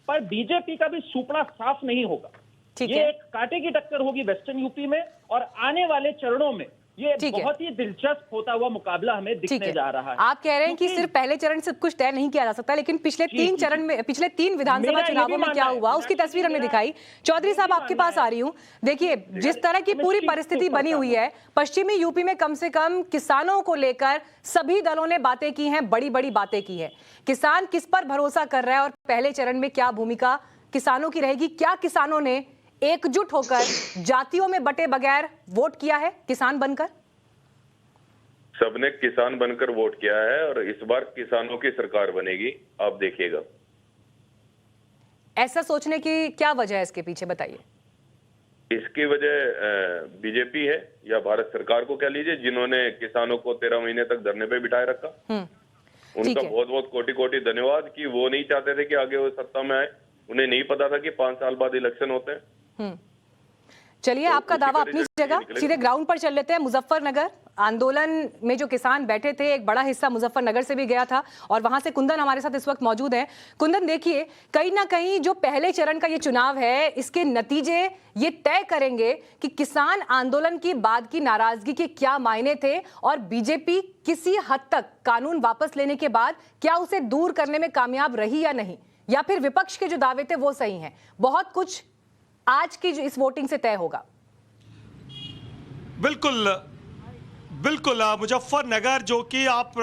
पर बीजेपी का भी सुपड़ा साफ नहीं होगा। ये एक कांटे की टक्कर होगी वेस्टर्न यूपी में, और आने वाले चरणों में ये बहुत ही दिलचस्प होता हुआ मुकाबला हमें दिखने जा रहा है। आप कह रहे हैं कि सिर्फ पहले चरण से कुछ तय नहीं किया जा सकता, लेकिन पिछले 3 चरण में, पिछले 3 विधानसभा चुनावों में क्या हुआ उसकी तस्वीर हमने दिखाई। चौधरी साहब, आपके पास आ रही हूं। देखिए, जिस तरह की पूरी परिस्थिति बनी हुई है पश्चिमी यूपी में, कम से कम किसानों को लेकर सभी दलों ने बातें की हैं, बड़ी बड़ी बातें की है। किसान किस पर भरोसा कर रहा है और पहले चरण में क्या भूमिका किसानों की रहेगी? क्या किसानों ने एकजुट होकर जातियों में बटे बगैर वोट किया है किसान बनकर? सबने किसान बनकर वोट किया है और इस बार किसानों की सरकार बनेगी, आप देखिएगा। ऐसा सोचने की क्या वजह है इसके पीछे, बताइए। इसकी वजह बीजेपी है या भारत सरकार को कह लीजिए, जिन्होंने किसानों को 13 महीने तक धरने पे बिठाए रखा। उनका बहुत बहुत कोटि कोटि धन्यवाद कि वो नहीं चाहते थे कि आगे वो सत्ता में आए। उन्हें नहीं पता था कि 5 साल बाद इलेक्शन होते हैं। चलिए, आपका दावा अपनी जगह, सीधे ग्राउंड पर चल लेते हैं। मुजफ्फरनगर आंदोलन में जो किसान बैठे थे, एक बड़ा हिस्सा मुजफ्फरनगर से भी गया था और वहां से कुंदन हमारे साथ इस वक्त मौजूद है। कुंदन, देखिए, कहीं ना कहीं जो पहले चरण का ये चुनाव है, इसके नतीजे ये तय करेंगे कि किसान आंदोलन की बाद की नाराजगी के क्या मायने थे और बीजेपी किसी हद तक कानून वापस लेने के बाद क्या उसे दूर करने में कामयाब रही या नहीं, या फिर विपक्ष के जो दावे थे वो सही हैं। बहुत कुछ आज की जो इस वोटिंग से तय होगा। बिल्कुल बिल्कुल, मुजफ्फरनगर जो कि आप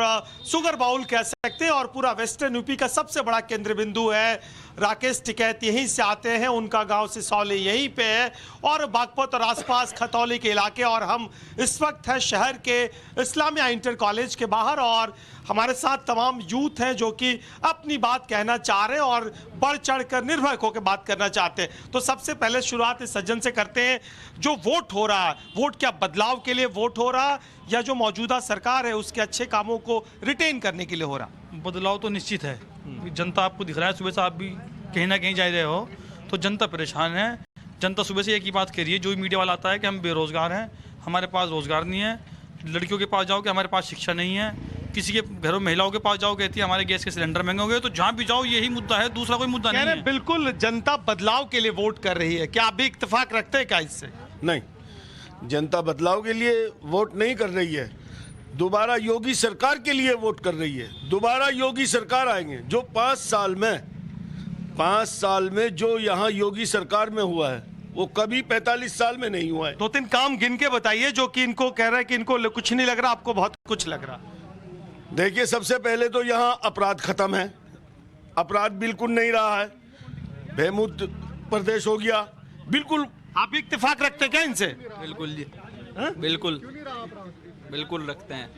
सुगर बाउल कह सकते हैं और पूरा वेस्टर्न यूपी का सबसे बड़ा केंद्र बिंदु है। राकेश टिकैत यहीं से आते हैं, उनका गांव सिसौली यहीं पे है और बागपत और आसपास खतौली के इलाके। और हम इस वक्त हैं शहर के इस्लामिया इंटर कॉलेज के बाहर और हमारे साथ तमाम यूथ हैं जो कि अपनी बात कहना चाह रहे हैं और बढ़ चढ़ कर निर्भय होकर बात करना चाहते हैं। तो सबसे पहले शुरुआत इस सज्जन से करते हैं, जो वोट हो रहा है, वोट क्या बदलाव के लिए वोट हो रहा या जो मौजूदा सरकार है उसके अच्छे कामों को रिटेन करने के लिए हो रहा? बदलाव तो निश्चित है। जनता आपको दिख रहा है, सुबह से आप भी कहीं ना कहीं जा रहे हो तो जनता परेशान है। जनता सुबह से एक ही बात कह रही है, जो भी मीडिया वाला आता है कि हम बेरोजगार हैं, हमारे पास रोजगार नहीं है। लड़कियों के पास जाओ कि हमारे पास शिक्षा नहीं है। किसी के घरों महिलाओं के पास जाओ, कहती है हमारे गैस के सिलेंडर महंगे हो गए। तो जहाँ भी जाओ यही मुद्दा है, दूसरा कोई मुद्दा नहीं है। बिल्कुल जनता बदलाव के लिए वोट कर रही है, क्या आप भी इत्तेफाक रखते हैं क्या इससे? नहीं, जनता बदलाव के लिए वोट नहीं कर रही है, दोबारा योगी सरकार के लिए वोट कर रही है। दोबारा योगी सरकार आएंगे, जो 5 साल में जो यहाँ योगी सरकार में हुआ है वो कभी 45 साल में नहीं हुआ है। 2-3 काम गिन के बताइए जो कि इनको कह रहा है कि इनको कुछ नहीं लग रहा, आपको बहुत कुछ लग रहा। देखिए, सबसे पहले तो यहाँ अपराध खत्म है, अपराध बिल्कुल नहीं रहा है, भयमुक्त प्रदेश हो गया बिल्कुल। आप भी इत्तेफाक रखते क्या इनसे? बिल्कुल जी, बिल्कुल रखते हैं।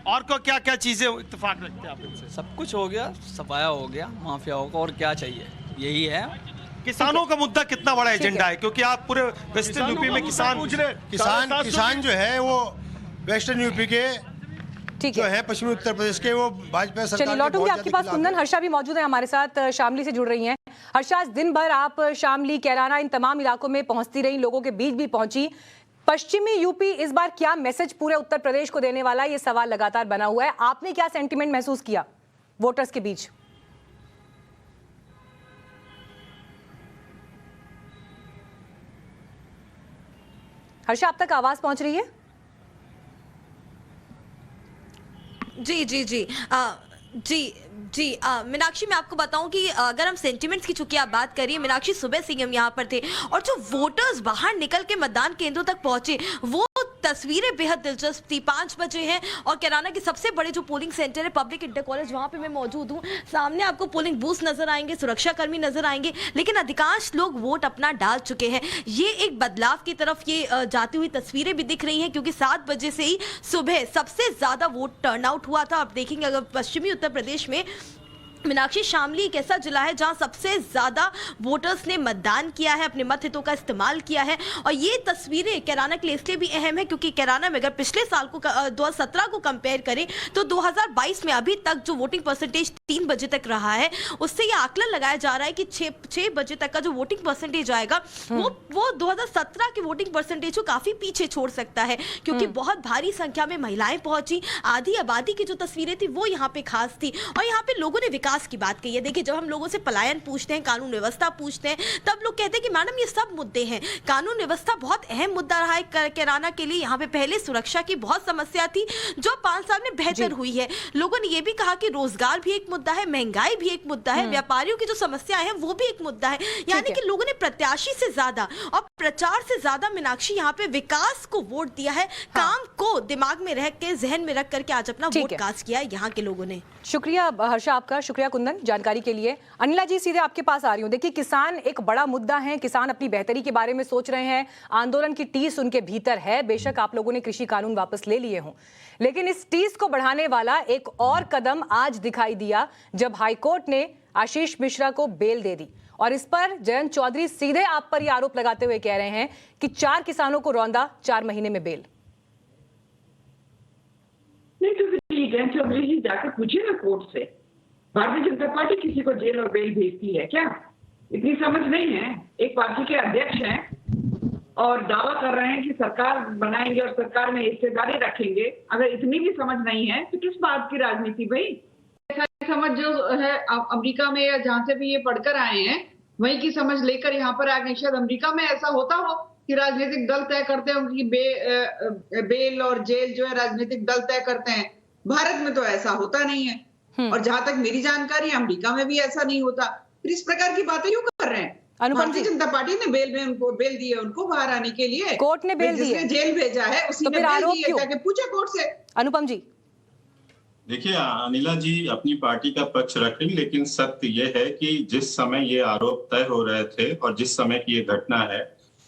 और को क्या क्या चीजें इत्तेफाक रखते हैं आप इनसे? सब कुछ हो गया, सफाया हो गया, माफियाओं का, और क्या चाहिए, यही है। किसानों का मुद्दा कितना बड़ा एजेंडा है, क्योंकि आप पूरे वेस्टर्न यूपी में किसान जो है वो वेस्टर्न यूपी के जो है पश्चिमी उत्तर प्रदेश के, वो भाजपा सरकार। चलिए लौटूंगी आपके पास। कुंदन, हर्षा भी मौजूद है हमारे साथ, शामली से जुड़ रही हैं। हर्षा, आज दिन भर आप शामली, कैराना, इन तमाम इलाकों में पहुंचती रही, लोगों के बीच भी पहुंची। पश्चिमी यूपी इस बार क्या मैसेज पूरे उत्तर प्रदेश को देने वाला है, ये सवाल लगातार बना हुआ है। आपने क्या सेंटिमेंट महसूस किया वोटर्स के बीच? हर्षा, आप तक आवाज पहुंच रही है? जी मीनाक्षी, मैं आपको बताऊं कि अगर हम सेंटिमेंट्स की, चूंकि आप बात करिए मीनाक्षी, सुबह से हम यहाँ पर थे और जो वोटर्स बाहर निकल के मतदान केंद्रों तक पहुंचे वो तस्वीरें बेहद दिलचस्प थी। 5 बजे हैं और कैराना के सबसे बड़े जो पोलिंग सेंटर है पब्लिक इंटर कॉलेज, वहां पे मैं मौजूद हूं। सामने आपको पोलिंग बूथ नजर आएंगे, सुरक्षा कर्मी नजर आएंगे, लेकिन अधिकांश लोग वोट अपना डाल चुके हैं। ये एक बदलाव की तरफ ये जाती हुई तस्वीरें भी दिख रही हैं, क्योंकि 7 बजे से ही सुबह सबसे ज्यादा वोट टर्नआउट हुआ था। आप देखेंगे अगर पश्चिमी उत्तर प्रदेश में, मीनाक्षी, शामली एक ऐसा जिला है जहां सबसे ज्यादा वोटर्स ने मतदान किया है, अपने मत हितों का इस्तेमाल किया है। और ये तस्वीरें कैराना के लिए इसलिए भी अहम है क्योंकि कैराना में अगर पिछले साल को 2017 को कंपेयर करें तो 2022 में अभी तक जो वोटिंग परसेंटेज 3 बजे तक रहा है, उससे ये आकलन लगाया जा रहा है कि 6 बजे तक का जो वोटिंग परसेंटेज आएगा वो 2017 के वोटिंग परसेंटेज को काफी पीछे छोड़ सकता है, क्योंकि बहुत भारी संख्या में महिलाएं पहुंची। आधी आबादी की जो तस्वीरें थी वो यहाँ पे खास थी। और यहाँ पे लोगों ने विकास की बात कही है। देखिए, जब हम लोगों से पलायन पूछते हैं, कानून व्यवस्था पूछते हैं, तब लोग कहते हैं कि मैडम ये सब मुद्दे हैं। कानून व्यवस्था बहुत अहम मुद्दा रहा है कैराना के लिए। यहाँ पे पहले सुरक्षा की बहुत समस्या थी जो 5 साल में बेहतर हुई है। लोगों ने ये भी कहा कि रोजगार भी एक मुद्दा है, महंगाई भी एक मुद्दा है, व्यापारियों की जो समस्याएं हैं वो भी एक मुद्दा है। यानी कि लोगों ने प्रत्याशी से ज्यादा और प्रचार से ज्यादा मीनाक्षी यहाँ पे विकास को वोट दिया है। काम को दिमाग में रख के, जहन में रख करके आज अपना वोट कास्ट किया है यहाँ के लोगों ने। शुक्रिया हर्षा आपका, शुक्रिया कुंदन जानकारी के लिए। अनिला जी, सीधे आपके पास आ रही हूं। देखिए, किसान एक बड़ा मुद्दा है, किसान अपनी बेहतरी के बारे में सोच रहे हैं, आंदोलन की टीस उनके भीतर है। बेशक आप लोगों ने कृषि कानून वापस ले लिए हों, लेकिन इस टीस को बढ़ाने वाला एक और कदम आज दिखाई दिया जब हाईकोर्ट ने आशीष मिश्रा को बेल दे दी। और इस पर जयंत चौधरी सीधे आप पर यह आरोप लगाते हुए कह रहे हैं कि 4 किसानों को रौंदा, 4 महीने में बेल। नहीं तो जयंत चौधरी जी जाकर पूछिए ना कोर्ट से, भारतीय जनता पार्टी किसी को जेल और बेल भेजती है क्या? इतनी समझ नहीं है। एक पार्टी के अध्यक्ष हैं और दावा कर रहे हैं कि सरकार बनाएंगे और सरकार में हिस्सेदारी रखेंगे। अगर इतनी भी समझ नहीं है तो किस बात की राजनीति भाई? ऐसा समझ जो है अमेरिका में या जहां से भी ये पढ़कर आए हैं वहीं की समझ लेकर यहाँ पर आ गए। शायद अमेरिका में ऐसा होता हो कि राजनीतिक दल तय करते हैं उनकी बेल और जेल जो है राजनीतिक दल तय करते हैं। भारत में तो ऐसा होता नहीं है, और जहां तक मेरी जानकारी है अमेरिका में भी ऐसा नहीं होता। फिर इस प्रकार की बातें क्यों कर रहे हैं? भारतीय जनता पार्टी ने उनको बेल दी है, उनको बाहर आने के लिए। कोर्ट ने बेल दी है, जेल भेजा है उसी ने बेल दी है, जाके पूछे कोर्ट से। अनुपम जी, देखिए, अनिला जी अपनी पार्टी का पक्ष रखें, लेकिन सत्य यह है कि जिस समय ये आरोप तय हो रहे थे और जिस समय की ये घटना है,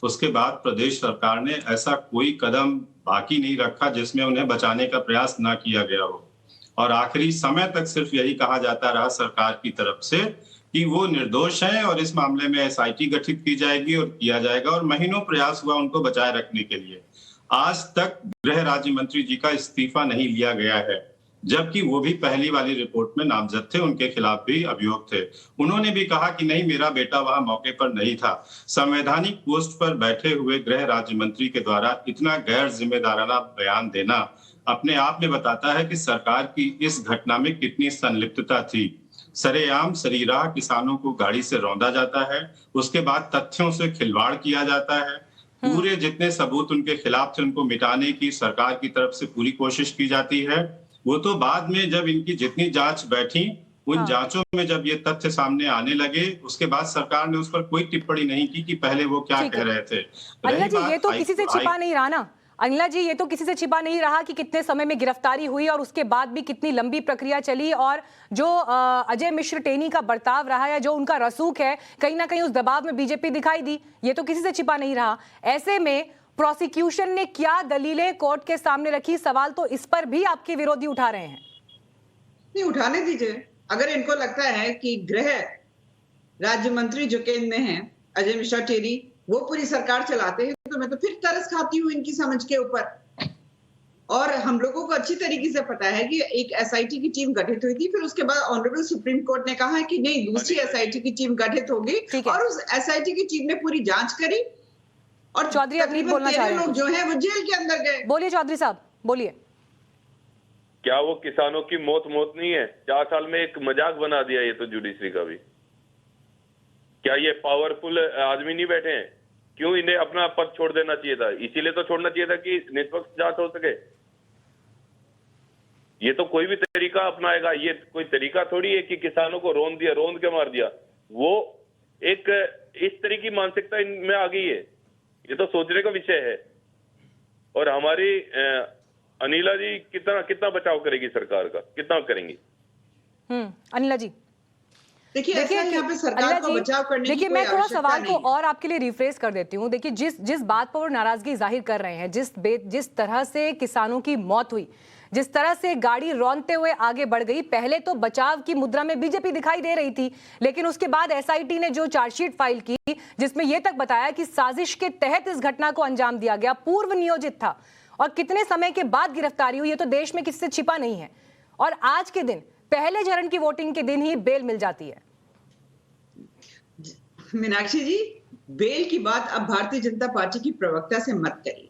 उसके बाद प्रदेश सरकार ने ऐसा कोई कदम बाकी नहीं रखा जिसमें उन्हें बचाने का प्रयास ना किया गया हो। और आखिरी समय तक सिर्फ यही कहा जाता रहा सरकार की तरफ से कि वो निर्दोष हैं और इस मामले में SIT गठित की जाएगी और किया जाएगा, और महीनों प्रयास हुआ उनको बचाए रखने के लिए। आज तक गृह राज्य मंत्री जी का इस्तीफा नहीं लिया गया है, जबकि वो भी पहली वाली रिपोर्ट में नामजद थे, उनके खिलाफ भी अभियोग थे। उन्होंने भी कहा कि नहीं, मेरा बेटा वहां मौके पर नहीं था। संवैधानिक पोस्ट पर बैठे हुए गृह राज्य मंत्री के द्वारा इतना गैर जिम्मेदाराना बयान देना अपने आप में बताता है कि सरकार की इस घटना में कितनी संलिप्तता थी। सरेआम सरीराह किसानों को गाड़ी से रौंदा जाता है, उसके बाद तथ्यों से खिलवाड़ किया जाता है, पूरे जितने सबूत उनके खिलाफ थे उनको मिटाने की सरकार की तरफ से पूरी कोशिश की जाती है। वो तो बाद में जब इनकी जितनी जांच बैठी, उन जांचों में जब ये तथ्य सामने आने लगे, उसके बाद सरकार ने उस पर कोई टिप्पणी नहीं की कि पहले वो क्या कह रहे थे। अनिला जी, ये तो किसी से छिपा नहीं रहा ना, अनिला जी, ये तो किसी से छिपा नहीं रहा कि कितने समय में गिरफ्तारी हुई और उसके बाद भी कितनी लंबी प्रक्रिया चली, और जो अजय मिश्र टेनी का बर्ताव रहा या जो उनका रसूख है, कहीं ना कहीं उस दबाव में बीजेपी दिखाई दी, ये तो किसी से छिपा नहीं रहा। ऐसे में प्रोसिक्यूशन ने क्या दलीलें कोर्ट के सामने रखी, सवाल तो इस पर भी आपके विरोधी उठा रहे हैं। नहीं, उठाने दीजिए। अगर इनको लगता है कि गृह राज्य मंत्री जो केंद्र में है अजय मिश्रा टेनी, वो पूरी सरकार चलाते हैं, तो मैं तो फिर तरस खाती हूँ इनकी समझ के ऊपर। और हम लोगों को अच्छी तरीके से पता है कि एक एसआईटी की टीम गठित हुई थी, फिर उसके बाद ऑनरेबल सुप्रीम कोर्ट ने कहा है कि नहीं, दूसरी एसआईटी की टीम गठित होगी और उस एसआईटी की टीम ने पूरी जांच करी और चौधरी अपनी बोलना चाह रहे हैं, लोग जो है वो जेल के अंदर गए। बोलिए चौधरी साहब, बोलिए। क्या वो किसानों की मौत नहीं है? 4 साल में एक मजाक बना दिया ये तो जुडिशरी का भी। क्या ये पावरफुल आदमी नहीं बैठे हैं? क्यों इन्हें अपना पद छोड़ देना चाहिए था? इसीलिए तो छोड़ना चाहिए था कि निष्पक्ष जांच हो सके। ये तो कोई भी तरीका अपनाएगा, ये कोई तरीका थोड़ी है कि किसानों को रोंद दिया, रोंद के मार दिया। वो एक इस तरह की मानसिकता इनमें आ गई है, ये तो सोचने का विषय है। और हमारी अनिला जी कितना बचाव करेगी सरकार का, कितना करेंगी? अनिला जी देखिए यहाँ पे सरकार को बचाव करने की कोई मैं थोड़ा सवाल नहीं। को और आपके लिए रिफ्रेश कर देती हूँ। देखिए, जिस बात पर वो नाराजगी जाहिर कर रहे हैं, जिस तरह से किसानों की मौत हुई, जिस तरह से गाड़ी रौंदते हुए आगे बढ़ गई, पहले तो बचाव की मुद्रा में बीजेपी दिखाई दे रही थी, लेकिन उसके बाद एसआईटी ने जो चार्जशीट फाइल की, जिसमें यह तक बताया कि साजिश के तहत इस घटना को अंजाम दिया गया, पूर्व नियोजित था, और कितने समय के बाद गिरफ्तारी हुई, ये तो देश में किसी से छिपा नहीं है। और आज के दिन, पहले चरण की वोटिंग के दिन ही बेल मिल जाती है। मीनाक्षी जी, बेल की बात अब भारतीय जनता पार्टी की प्रवक्ता से मत करिए।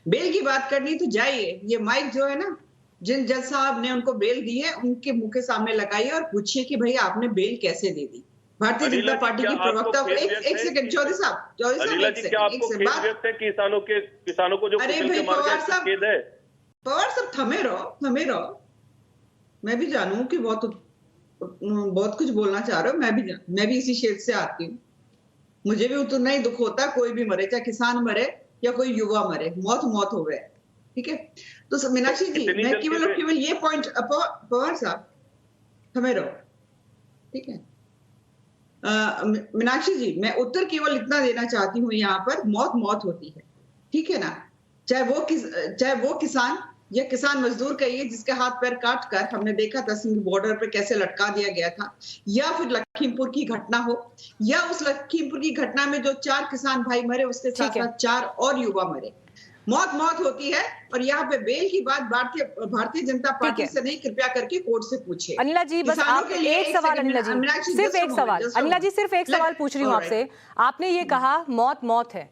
बेल की बात करनी तो जाइए, ये माइक जो है ना, जिन जज साहब ने उनको बेल दी है, उनके मुंह के सामने लगाइए और पूछिए कि भाई आपने बेल कैसे दे दी। भारतीय जनता पार्टी की प्रवक्ता को एक सेकंड, चौधरी साहब किसानों को जो अरे भाई पवार साहब थमे रहो। मैं भी जानू कि बहुत कुछ बोलना चाह रहे हो, मैं भी इसी क्षेत्र से आती हूँ। मुझे भी उतना ही दुख होता है, कोई भी मरे, चाहे किसान मरे या कोई युवा मरे, मौत हो गए, ठीक है। तो मीनाक्षी जी, मैं केवल ये पॉइंट, पवार साहब थमे रहो, ठीक है। मीनाक्षी जी, मैं उत्तर केवल इतना देना चाहती हूँ, यहाँ पर मौत होती है, ठीक है ना, चाहे वो किसान या किसान मजदूर कहिए जिसके हाथ पैर काट कर हमने देखा था सिंध बॉर्डर पे कैसे लटका दिया गया था, या फिर लखीमपुर की घटना हो, या उस लखीमपुर की घटना में जो 4 किसान भाई मरे, उसके साथ साथ 4 और युवा मरे। मौत होती है। और यहाँ पे बेल की बात भारतीय जनता पार्टी से नहीं, कृपया करके कोर्ट से पूछिए। अनिला जी, बस आप एक सवाल, अनिला जी सिर्फ एक सवाल, अनिला जी सिर्फ एक सवाल पूछ रही हूँ आपसे। आपने ये कहा मौत है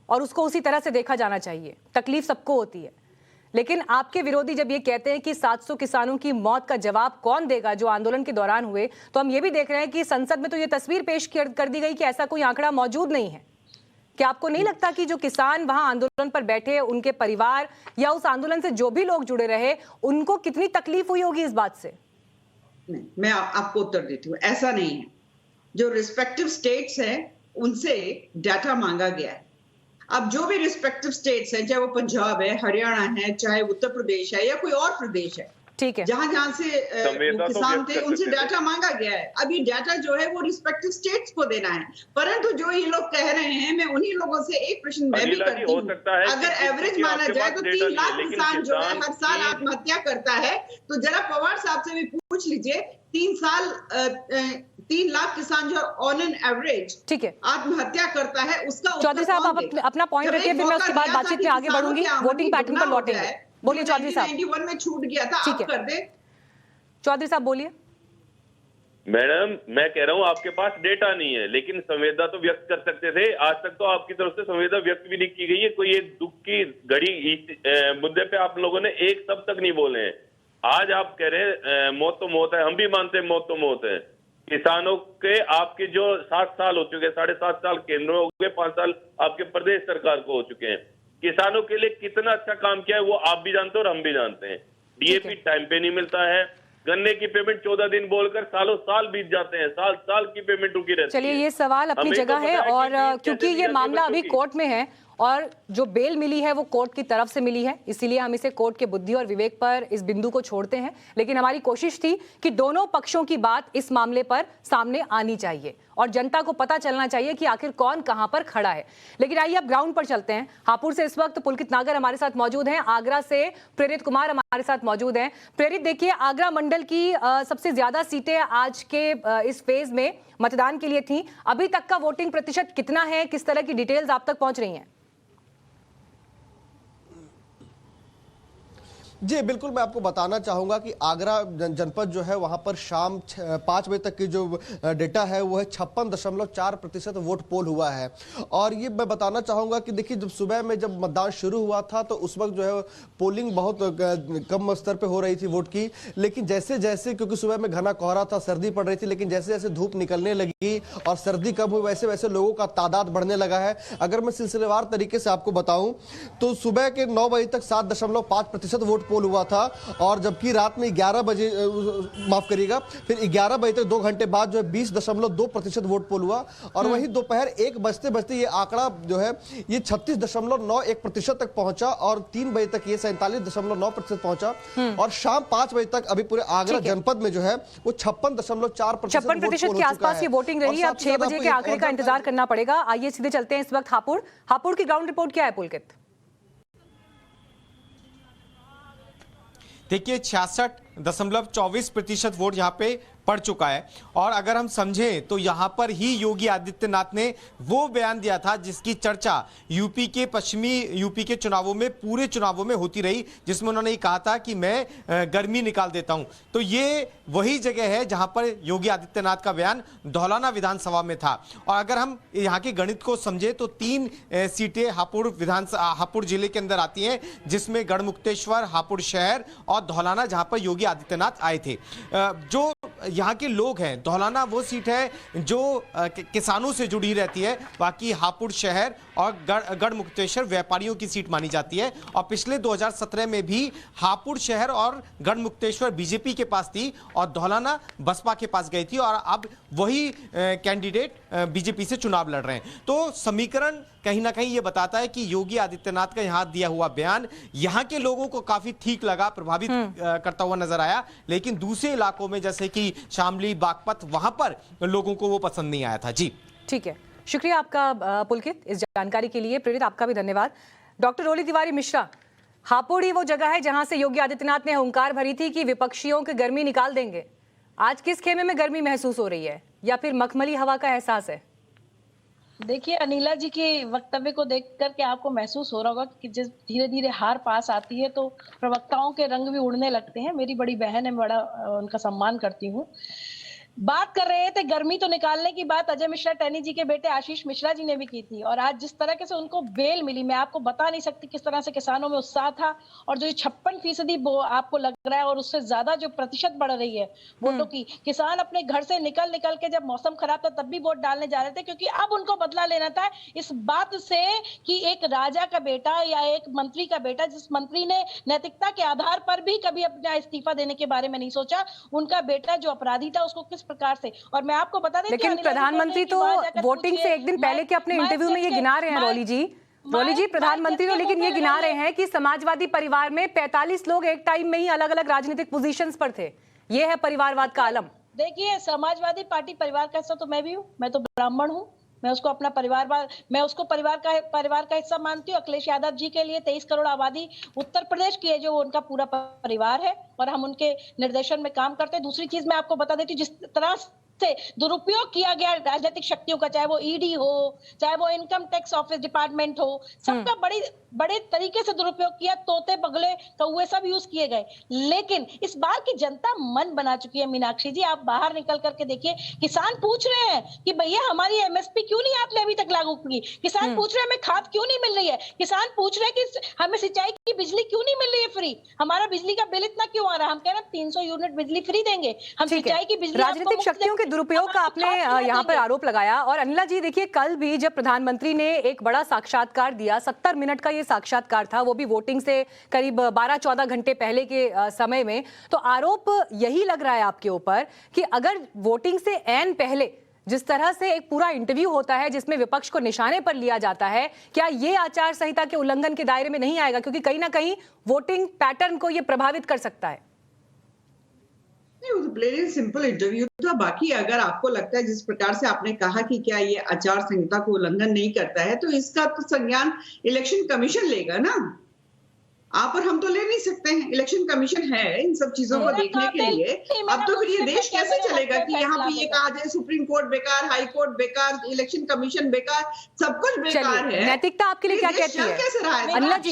और उसको उसी तरह से देखा जाना चाहिए, तकलीफ सबको होती है, लेकिन आपके विरोधी जब ये कहते हैं कि 700 किसानों की मौत का जवाब कौन देगा जो आंदोलन के दौरान हुए, तो हम ये भी देख रहे हैं कि संसद में तो ये तस्वीर पेश कर दी गई कि ऐसा कोई आंकड़ा मौजूद नहीं है। क्या आपको नहीं लगता कि जो किसान वहां आंदोलन पर बैठे, उनके परिवार या उस आंदोलन से जो भी लोग जुड़े रहे, उनको कितनी तकलीफ हुई होगी इस बात से? नहीं, मैं आपको उत्तर देती हूँ, ऐसा नहीं है। जो रिस्पेक्टिव स्टेट्स हैं उनसे डाटा मांगा गया है। अब जो भी रिस्पेक्टिव स्टेट्स हैं, चाहे वो पंजाब है, हरियाणा है, चाहे उत्तर प्रदेश है या कोई और प्रदेश है, ठीक है, जहां से किसान थे उनसे डाटा मांगा गया है। अब ये डाटा जो है वो रिस्पेक्टिव स्टेट्स को देना है, परंतु जो ये लोग कह रहे हैं, मैं उन्हीं लोगों से एक प्रश्न मैं भी करती हूँ, अगर एवरेज माना जाए तो 3 लाख किसान जो है हर साल आत्महत्या करता है, तो जरा पवार साहब से भी पूछ लीजिए, 3 लाख किसान जो ऑन एन एवरेज, ठीक है, आत्महत्या करता है, उसका चौधरी साहब आप अपना पॉइंट रखिए, फिर मैं उसके बाद बातचीत में आगे बढ़ूंगी, वोटिंग पैटर्न पर लौटेंगे। बोलिए चौधरी साहब। 91 में छूट गया था, आप कर दे। चौधरी साहब बोलिए। मैडम मैं कह रहा हूँ आपके पास डेटा नहीं है, लेकिन संवेदना तो व्यक्त कर सकते थे। आज तक तो आपकी तरफ से संवेदना व्यक्त भी नहीं की गई है। कोई एक दुख की घड़ी इस मुद्दे पे आप लोगों ने एक शब्द तक नहीं बोले हैं। आज आप कह रहे हैं मौत तो मौत है, हम भी मानते हैं मौत तो मौत है। किसानों के आपके जो 7 साल हो चुके हैं, 7.5 साल केंद्र में हो गए, 5 साल आपके प्रदेश सरकार को हो चुके हैं। किसानों के लिए कितना अच्छा काम किया है वो आप भी जानते हैं और हम भी जानते हैं। डीएपी टाइम पे नहीं मिलता है, गन्ने की पेमेंट 14 दिन बोलकर सालों साल बीत जाते हैं, साल की पेमेंट रुकी रहती है। चलिए ये सवाल अपनी जगह है, और क्योंकि ये मामला अभी कोर्ट में है और जो बेल मिली है वो कोर्ट की तरफ से मिली है, इसीलिए हम इसे कोर्ट के बुद्धि और विवेक पर इस बिंदु को छोड़ते हैं। लेकिन हमारी कोशिश थी कि दोनों पक्षों की बात इस मामले पर सामने आनी चाहिए और जनता को पता चलना चाहिए कि आखिर कौन कहां पर खड़ा है। लेकिन आइए अब ग्राउंड पर चलते हैं। हापुड़ से इस वक्त पुलकित नागर हमारे साथ मौजूद हैं, आगरा से प्रेरित कुमार हमारे साथ मौजूद हैं। प्रेरित, देखिए आगरा मंडल की सबसे ज्यादा सीटें आज के इस फेज में मतदान के लिए थी। अभी तक का वोटिंग प्रतिशत कितना है, किस तरह की डिटेल्स आप तक पहुंच रही हैं? जी बिल्कुल, मैं आपको बताना चाहूँगा कि आगरा जनपद जो है वहाँ पर शाम 5 बजे तक की जो डेटा है वो है 56.4% वोट पोल हुआ है। और ये मैं बताना चाहूँगा कि देखिए जब सुबह में जब मतदान शुरू हुआ था तो उस वक्त जो है पोलिंग बहुत कम स्तर पे हो रही थी वोट की, लेकिन जैसे जैसे क्योंकि सुबह में घना कोहरा था, सर्दी पड़ रही थी, लेकिन जैसे जैसे धूप निकलने लगी और सर्दी कम हुई वैसे वैसे लोगों का तादाद बढ़ने लगा है। अगर मैं सिलसिलेवार तरीके से आपको बताऊँ तो सुबह के 9 बजे तक 7.5% वोट पोल हुआ था, और जबकि रात में 11 बजे माफ करिएगा फिर 11 बजे तक 2 घंटे बाद जो है 20.2% वोट पोल हुआ। और वहीं दोपहर 1 बजते बजते ये आंकड़ा जो है ये 36.91% तक पहुंचा और 3 बजे तक ये 47.9% पहुंचा और शाम 5 बजे तक अभी पूरे आगरा जनपद में जो है वो 56.4% के आसपास की वोटिंग रही है। अब 6 बजे के आंकड़े का इंतजार करना पड़ेगा। आइए सीधे चलते हैं इस वक्त हापुड़ की ग्राउंड रिपोर्ट क्या है पुलकित? देखिए 66.24% वोट यहाँ पे पड़ चुका है। और अगर हम समझें तो यहाँ पर ही योगी आदित्यनाथ ने वो बयान दिया था जिसकी चर्चा यूपी के पश्चिमी यूपी के चुनावों में पूरे चुनावों में होती रही, जिसमें उन्होंने ये कहा था कि मैं गर्मी निकाल देता हूं। तो ये वही जगह है जहां पर योगी आदित्यनाथ का बयान धौलाना विधानसभा में था। और अगर हम यहाँ के गणित को समझे तो 3 सीटें हापुड़ जिले के अंदर आती हैं, जिसमें गढ़मुक्तेश्वर, हापुड़ शहर और धौलाना, जहां पर योगी आदित्यनाथ आए थे। जो यहाँ के लोग हैं, धौलाना वो सीट है जो किसानों से जुड़ी रहती है, बाकी हापुड़ शहर और गढ़मुक्तेश्वर व्यापारियों की सीट मानी जाती है। और पिछले 2017 में भी हापुड़ शहर और गढ़मुक्तेश्वर बीजेपी के पास थी और धौलाना बसपा के पास गई थी, और अब वही कैंडिडेट बीजेपी से चुनाव लड़ रहे हैं। तो समीकरण कहीं ना कहीं ये बताता है कि योगी आदित्यनाथ का यहाँ दिया हुआ बयान यहाँ के लोगों को काफी ठीक लगा, प्रभावित करता हुआ नजर आया। लेकिन दूसरे इलाकों में जैसे कि शामली, बागपत, वहां पर लोगों को वो पसंद नहीं आया था। जी ठीक है, शुक्रिया आपका पुलकित इस जानकारी के लिए। प्रेरित, आपका भी धन्यवाद। डॉक्टर रोली तिवारी मिश्रा, हापुड़ ही वो जगह है जहां से योगी आदित्यनाथ ने हुंकार भरी थी कि विपक्षियों की गर्मी निकाल देंगे। आज किस खेमे में गर्मी महसूस हो रही है, या फिर मखमली हवा का एहसास है? देखिए अनिला जी के वक्तव्य को देख करके आपको महसूस हो रहा होगा कि जिस धीरे धीरे हार पास आती है तो प्रवक्ताओं के रंग भी उड़ने लगते हैं। मेरी बड़ी बहन है, बड़ा उनका सम्मान करती हूँ। बात कर रहे थे गर्मी तो निकालने की बात अजय मिश्रा टैनी जी के बेटे आशीष मिश्रा जी ने भी की थी, और आज जिस तरह से उनको बेल मिली, मैं आपको बता नहीं सकती किस तरह से किसानों में उत्साह था। और जो 56% आपको लग रहा है और उससे ज्यादा जो प्रतिशत बढ़ रही है वोटों की, किसान अपने घर से निकल के जब मौसम खराब था तब भी वोट डालने जा रहे थे, क्योंकि अब उनको बदला लेना था इस बात से कि एक राजा का बेटा या एक मंत्री का बेटा, जिस मंत्री ने नैतिकता के आधार पर भी कभी अपना इस्तीफा देने के बारे में नहीं सोचा, उनका बेटा जो अपराधी था उसको किस प्रकार से। और मैं आपको बता दें, लेकिन प्रधानमंत्री तो वोटिंग से एक दिन पहले के अपने इंटरव्यू में ये गिना रहे हैं रोली जी प्रधानमंत्री तो लेकिन ये गिना रहे हैं कि समाजवादी परिवार में 45 लोग एक टाइम में ही अलग अलग राजनीतिक पोजीशंस पर थे। ये है परिवारवाद का आलम। देखिए समाजवादी पार्टी परिवार का हिस्सा तो मैं भी हूँ, मैं तो ब्राह्मण हूँ, मैं उसको अपना मैं उसको परिवार का हिस्सा मानती हूँ। अखिलेश यादव जी के लिए 23 करोड़ आबादी उत्तर प्रदेश की है, जो उनका पूरा परिवार है और हम उनके निर्देशन में काम करते हैं। दूसरी चीज मैं आपको बता देती हूँ, जिस तरह से दुरुपयोग किया गया राजनीतिक शक्तियों का, चाहे वो ईडी हो, चाहे वो इनकम टैक्स ऑफिस डिपार्टमेंट हो, सबका बड़े तरीके से दुरुपयोग किया। तोते बगले कौवे सब यूज किए गए। लेकिन इस बार की जनता मन बना चुकी है मीनाक्षी जी। आप बाहर निकल करके देखिए, किसान पूछ रहे हैं कि भैया हमारी एमएसपी क्यों नहीं आपने अभी तक लागू की। किसान पूछ रहे हैं हमें खाद क्यों नहीं मिल रही है। किसान पूछ रहे हैं कि हमें सिंचाई की बिजली क्यों नहीं मिल रही है फ्री। हमारा बिजली का बिल इतना क्यों आ रहा है। हम कह रहे हैं 300 यूनिट बिजली फ्री देंगे, हम सिंचाई की बिजली। राजनीतिक शक्तियों के दुरुपयोग का आपने यहाँ पर आरोप लगाया। और अनिला जी देखिए, कल भी जब प्रधानमंत्री ने एक बड़ा साक्षात्कार दिया, 70 मिनट का ये साक्षात्कार था, वो भी वोटिंग से करीब 12-14 घंटे पहले के समय में, तो आरोप यही लग रहा है आपके ऊपर कि अगर वोटिंग से ऐन पहले जिस तरह से एक पूरा इंटरव्यू होता है जिसमें विपक्ष को निशाने पर लिया जाता है, क्या ये आचार संहिता के उल्लंघन के दायरे में नहीं आएगा? क्योंकि कहीं ना कहीं वोटिंग पैटर्न को ये प्रभावित कर सकता है। प्लेन सिंपल इंटरव्यू था। बाकी अगर आपको लगता है जिस प्रकार से आपने कहा कि क्या ये आचार संहिता को उल्लंघन नहीं करता है, तो इसका तो संज्ञान इलेक्शन कमीशन लेगा ना। आप और हम तो ले नहीं सकते हैं। इलेक्शन कमीशन है इन सब चीजों को देखने के लिए। अब तो फिर ये देश कैसे चलेगा कि यहाँ पे ये कहा जाए सुप्रीम कोर्ट बेकार, हाई कोर्ट बेकार, इलेक्शन कमीशन बेकार, सब कुछ बेकार है। नैतिकता आपके लिए क्या कहती है? कैसे रहा है? अनिला जी,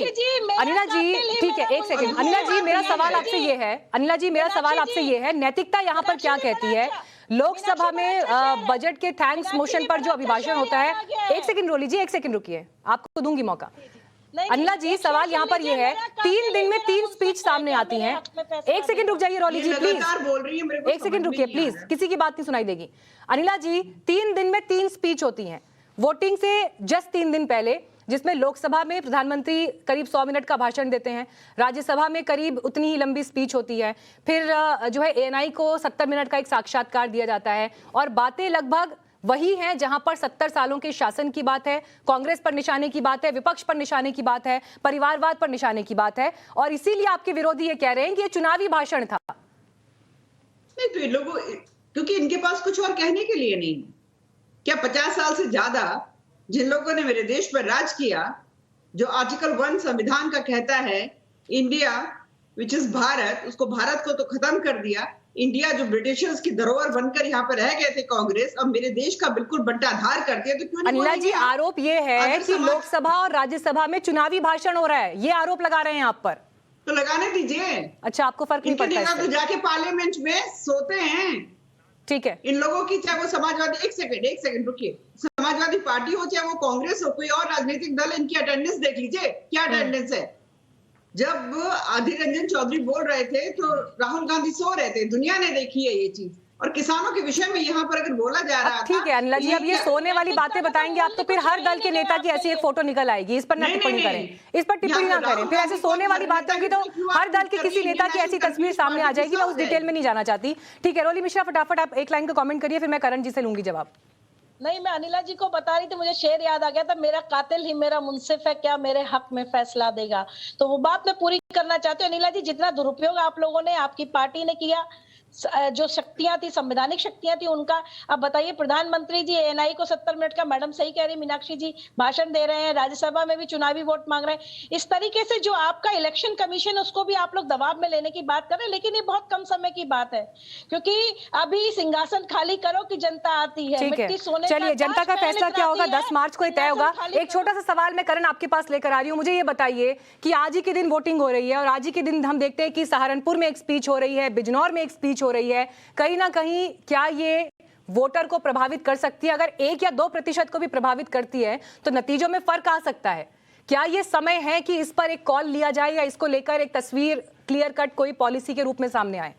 ठीक है, एक सेकंड। अनिला जी, मेरा सवाल आपसे ये है, अनिला जी मेरा सवाल आपसे ये है, नैतिकता यहाँ पर क्या कहती है? लोकसभा में बजट के थैंक्स मोशन पर जो अभिभाषण होता है, एक सेकंड रोली जी, एक सेकंड रुकिए, आपको दूंगी मौका। अनिला जी, सवाल यहाँ पर ये है, 3 दिन में 3 स्पीच सामने आती हैं। एक सेकंड रुक जाइए रोली जी प्लीज, एक सेकंड रुकिए प्लीज, किसी की बात नहीं सुनाई देगी। अनिला जी, 3 दिन में 3 स्पीच होती हैं वोटिंग से जस्ट 3 दिन पहले, जिसमें लोकसभा में प्रधानमंत्री करीब 100 मिनट का भाषण देते हैं, राज्यसभा में करीब उतनी ही लंबी स्पीच होती है, फिर जो है एएनआई को 70 मिनट का एक साक्षात्कार दिया जाता है, और बातें लगभग वही है जहां पर 70 सालों के शासन की बात है, कांग्रेस पर निशाने की बात है, विपक्ष पर निशाने की बात है, परिवारवाद पर निशाने की बात है, और इसीलिए आपके विरोधी ये कह रहे हैं कि ये चुनावी भाषण था। नहीं तो इन लोगों, क्योंकि इनके पास कुछ और कहने के लिए नहीं। क्या 50 साल से ज्यादा जिन लोगों ने मेरे देश पर राज किया, जो आर्टिकल 1 संविधान का कहता है इंडिया विच इज भारत, उसको भारत को तो खत्म कर दिया। इंडिया जो ब्रिटिशर्स की धरोहर बनकर यहाँ पर रह गए थे कांग्रेस, अब मेरे देश का बिल्कुल बंटाधार करती है। तो क्यों नहीं? अनिला जी, आरोप ये है कि लोकसभा और राज्यसभा में चुनावी भाषण हो रहा है, ये आरोप लगा रहे हैं आप पर। तो लगाने दीजिए। अच्छा, आपको फर्क नहीं पड़ता है? तो जाके पार्लियामेंट में सोते हैं। ठीक है, इन लोगों की, चाहे वो समाजवादी, एक सेकंड रुकिए, समाजवादी पार्टी हो चाहे वो कांग्रेस हो, कोई और राजनीतिक दल, इनकी अटेंडेंस देख लीजिए, क्या अटेंडेंस है। जब अधीर रंजन चौधरी बोल रहे थे तो राहुल गांधी सो रहे थे। दुनिया ने देखी है ये चीज। और किसानों के विषय में यहाँ पर अगर बोला जा रहा था, ठीक है अनिला जी, अब ये सोने वाली बातें बताएंगे आप तो फिर हर दल के नेता की ऐसी एक फोटो निकल आएगी। इस पर ना टिप्पणी करें, इस पर टिप्पणी ना करें। फिर ऐसे सोने वाली बात होगी तो हर दल के किसी नेता की ऐसी तस्वीर सामने आ जाएगी। मैं उस डिटेल में नहीं जाना चाहती। ठीक है रोली मिश्रा, फटाफट आप एक लाइन का कमेंट करिए, फिर मैं करण जी से लूंगी जवाब। नहीं, मैं अनिला जी को बता रही थी, मुझे शेर याद आ गया था, मेरा कातिल ही मेरा मुंसिफ है, क्या मेरे हक में फैसला देगा। तो वो बात मैं पूरी करना चाहती हूँ। अनिला जी, जितना दुरुपयोग आप लोगों ने, आपकी पार्टी ने किया, जो शक्तियां थी, संवैधानिक शक्तियां थी उनका, अब बताइए प्रधानमंत्री जी एएनआई को 70 मिनट का, मैडम सही कह रही मीनाक्षी जी, भाषण दे रहे हैं, राज्यसभा में भी चुनावी वोट मांग रहे हैं। इस तरीके से जो आपका इलेक्शन कमीशन, उसको भी आप लोग दबाव में लेने की बात कर रहे हैं। लेकिन ये बहुत कम समय की बात है, क्योंकि अभी सिंहासन खाली करो कि जनता आती है। ठीक है, चलिए जनता का फैसला क्या होगा 10 मार्च को तय होगा। एक छोटा सा सवाल मैं करण आपके पास लेकर आ रही हूँ। मुझे ये बताइए कि आज ही के दिन वोटिंग हो रही है, और आज ही के दिन हम देखते हैं कि सहारनपुर में एक स्पीच हो रही है, बिजनौर में एक स्पीच हो रही है। कहीं ना कहीं क्या ये वोटर को प्रभावित कर सकती है? अगर 1 या 2% को भी प्रभावित करती है तो नतीजों में फर्क आ सकता है। क्या ये समय है कि इस पर एक कॉल लिया जाए, या इसको लेकर एक तस्वीर क्लियर कट कोई पॉलिसी के रूप में सामने आए?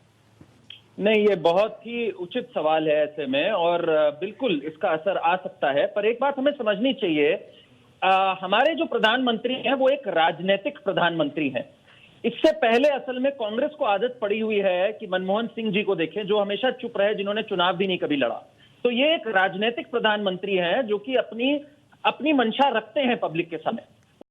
नहीं, ये बहुत ही उचित सवाल है ऐसे में, और बिल्कुल इसका असर आ सकता है। पर एक बात हमें समझनी चाहिए, हमारे जो प्रधानमंत्री हैं वो एक राजनीतिक प्रधानमंत्री हैं। इससे पहले असल में कांग्रेस को आदत पड़ी हुई है कि मनमोहन सिंह जी को देखें, जो हमेशा चुप रहे, जिन्होंने चुनाव भी नहीं कभी लड़ा। तो ये एक राजनीतिक प्रधानमंत्री हैं जो कि अपनी मंशा रखते हैं पब्लिक के सामने।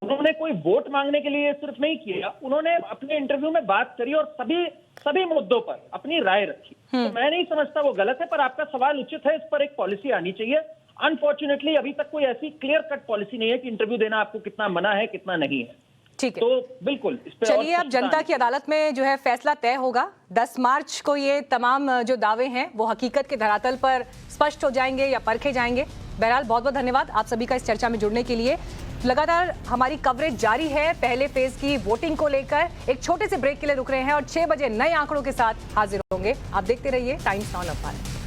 उन्होंने कोई वोट मांगने के लिए सिर्फ नहीं किया, उन्होंने अपने इंटरव्यू में बात करी और सभी मुद्दों पर अपनी राय रखी। तो मैं नहीं समझता वो गलत है, पर आपका सवाल उचित है, इस पर एक पॉलिसी आनी चाहिए। अनफॉर्चुनेटली अभी तक कोई ऐसी क्लियर कट पॉलिसी नहीं है कि इंटरव्यू देना आपको कितना मना है, कितना नहीं है। ठीक है, तो बिल्कुल इस पे चलिए अब जनता की अदालत में जो है फैसला तय होगा। 10 मार्च को ये तमाम जो दावे हैं वो हकीकत के धरातल पर स्पष्ट हो जाएंगे या परखे जाएंगे। बहरहाल बहुत बहुत धन्यवाद आप सभी का इस चर्चा में जुड़ने के लिए। लगातार हमारी कवरेज जारी है पहले फेज की वोटिंग को लेकर। एक छोटे से ब्रेक के लिए रुक रहे हैं और 6 बजे नए आंकड़ों के साथ हाजिर होंगे। आप देखते रहिए टाइम्स नाउ भारत।